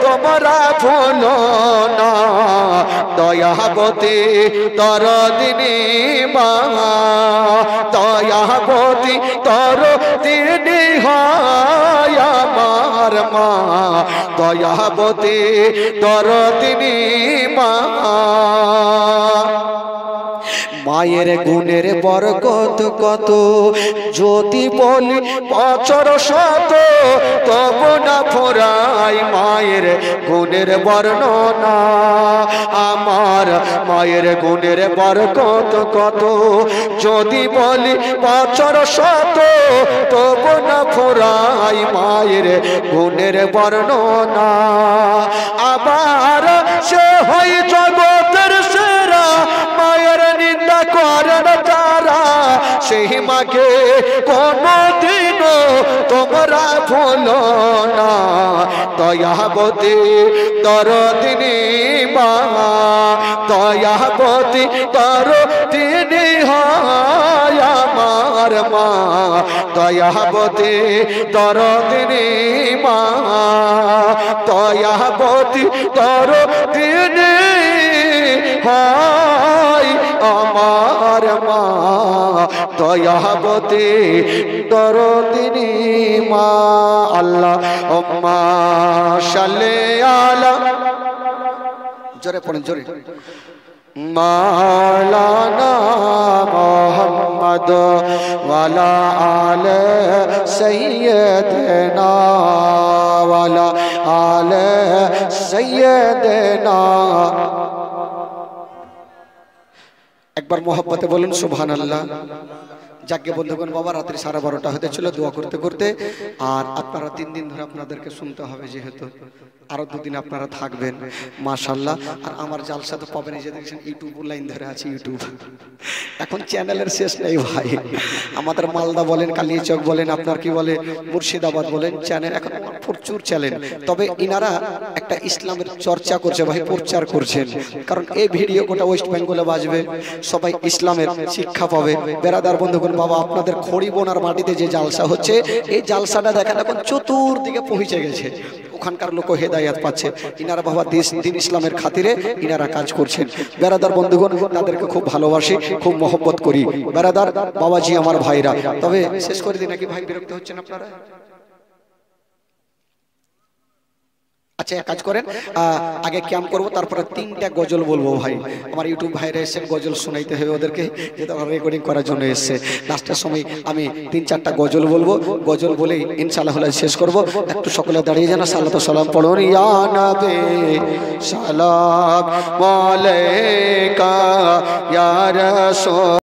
তোমরা ভুলো না। দয়াবতী তরদিনী মা, দয়াবতী তরদিনী হয় আমার মা, দয়াবতী তরদিনী মা। মায়ের গুণের বরকত কত যদি বলি বছর শত, তবু না ফুরাই মায়ের গুণের বর্ণনা। আমার মায়ের গুণের বরকত কত যদি বলি বছর শত, তবু না ফুরাই মায়ের গুণের বর্ণনা। আবার সে হই জগতের সেরা, মায়ের নিন্দা করেন তারা, সেই মাকে কোনদিনও তোমরা ভুলো না। দয়াবতী তরদিনী মা, দয়াবতী তরদিনী হয় আমার মা, দয়াবতী তরদিনী মা, দয়াবতী তরদিনী হয় আমার মা দয়াবতী দরদিনী মা আল্লাহুম্মা সাল্লি আলা জোরে পড়েন জোরে মাওলানা মুহাম্মদ ওয়ালা আলে সাইয়্যিদিনা ওয়ালা আলে সাইয়্যিদিনা একবার মোহাব্বতে বলুন সুবহানাল্লাহ। যাকে বন্ধুগণ বাবা রাত্রি 12:30 হতে ছিল দোয়া করতে করতে, আর আপনারা 3 দিন ধরে আপনাদেরকে শুনতে হবে, যেহেতু আরো 2 দিন আপনারা থাকবেন মাশাআল্লাহ। আর আমার জালসা তো পাবেন, এই যে দেখছেন ইউটিউব লাইন ধরে আছে, ইউটিউব এখন চ্যানেলের শেষ নেই ভাই। আমাদের মালদা বলেন, কালিয়াচক বলেন, আপনার কি বলে মুর্শিদাবাদ বলেন, চ্যানেল এখন প্রচুর চ্যানেল। তবে ইনারা একটা ইসলামের চর্চা করছে ভাই, প্রচার করছেন, কারণ এই ভিডিও গোটা ওয়েস্ট বেঙ্গলে বাজবে, সবাই ইসলামের শিক্ষা পাবে। বেরাদার বন্ধুগণ বাবা, আপনাদের খড়িবোনার মাটিতে যে জালসা হচ্ছে, এই জালসাটা দেখেন এখন চতুর্দিকে পৌঁছে গেছে, ওখানকার লোক হেদায়াত পাচ্ছে। ইনারা বাবা দিন ইসলামের খাতিরে ইনারা কাজ করছেন। বেরাদার বন্ধুগণ, তাদেরকে খুব ভালোবাসি, খুব মহব্বত করি বেরাদার বাবাজি আমার ভাইরা। তবে শেষ করে দিই নাকি ভাই, বিরক্ত হচ্ছেন আপনারা? আচ্ছা এক কাজ করেন, আগে ক্যাম্প করবো, তারপরে 3টা গজল বলবো ভাই। আমার ইউটিউব ভাইরা এসে গজল শোনাইতে হবে ওদেরকে, যেটা রেকর্ডিং করার জন্য এসছে। লাস্টের সময় আমি 3-4টা গজল বলবো, গজল বলেই ইনশাআল্লাহ শেষ করব। একটু সকলে দাঁড়িয়ে যান, সালাত ও সালাম পড়ুন। ইয়া নবী সালাম আলাইকা ইয়া রাসূল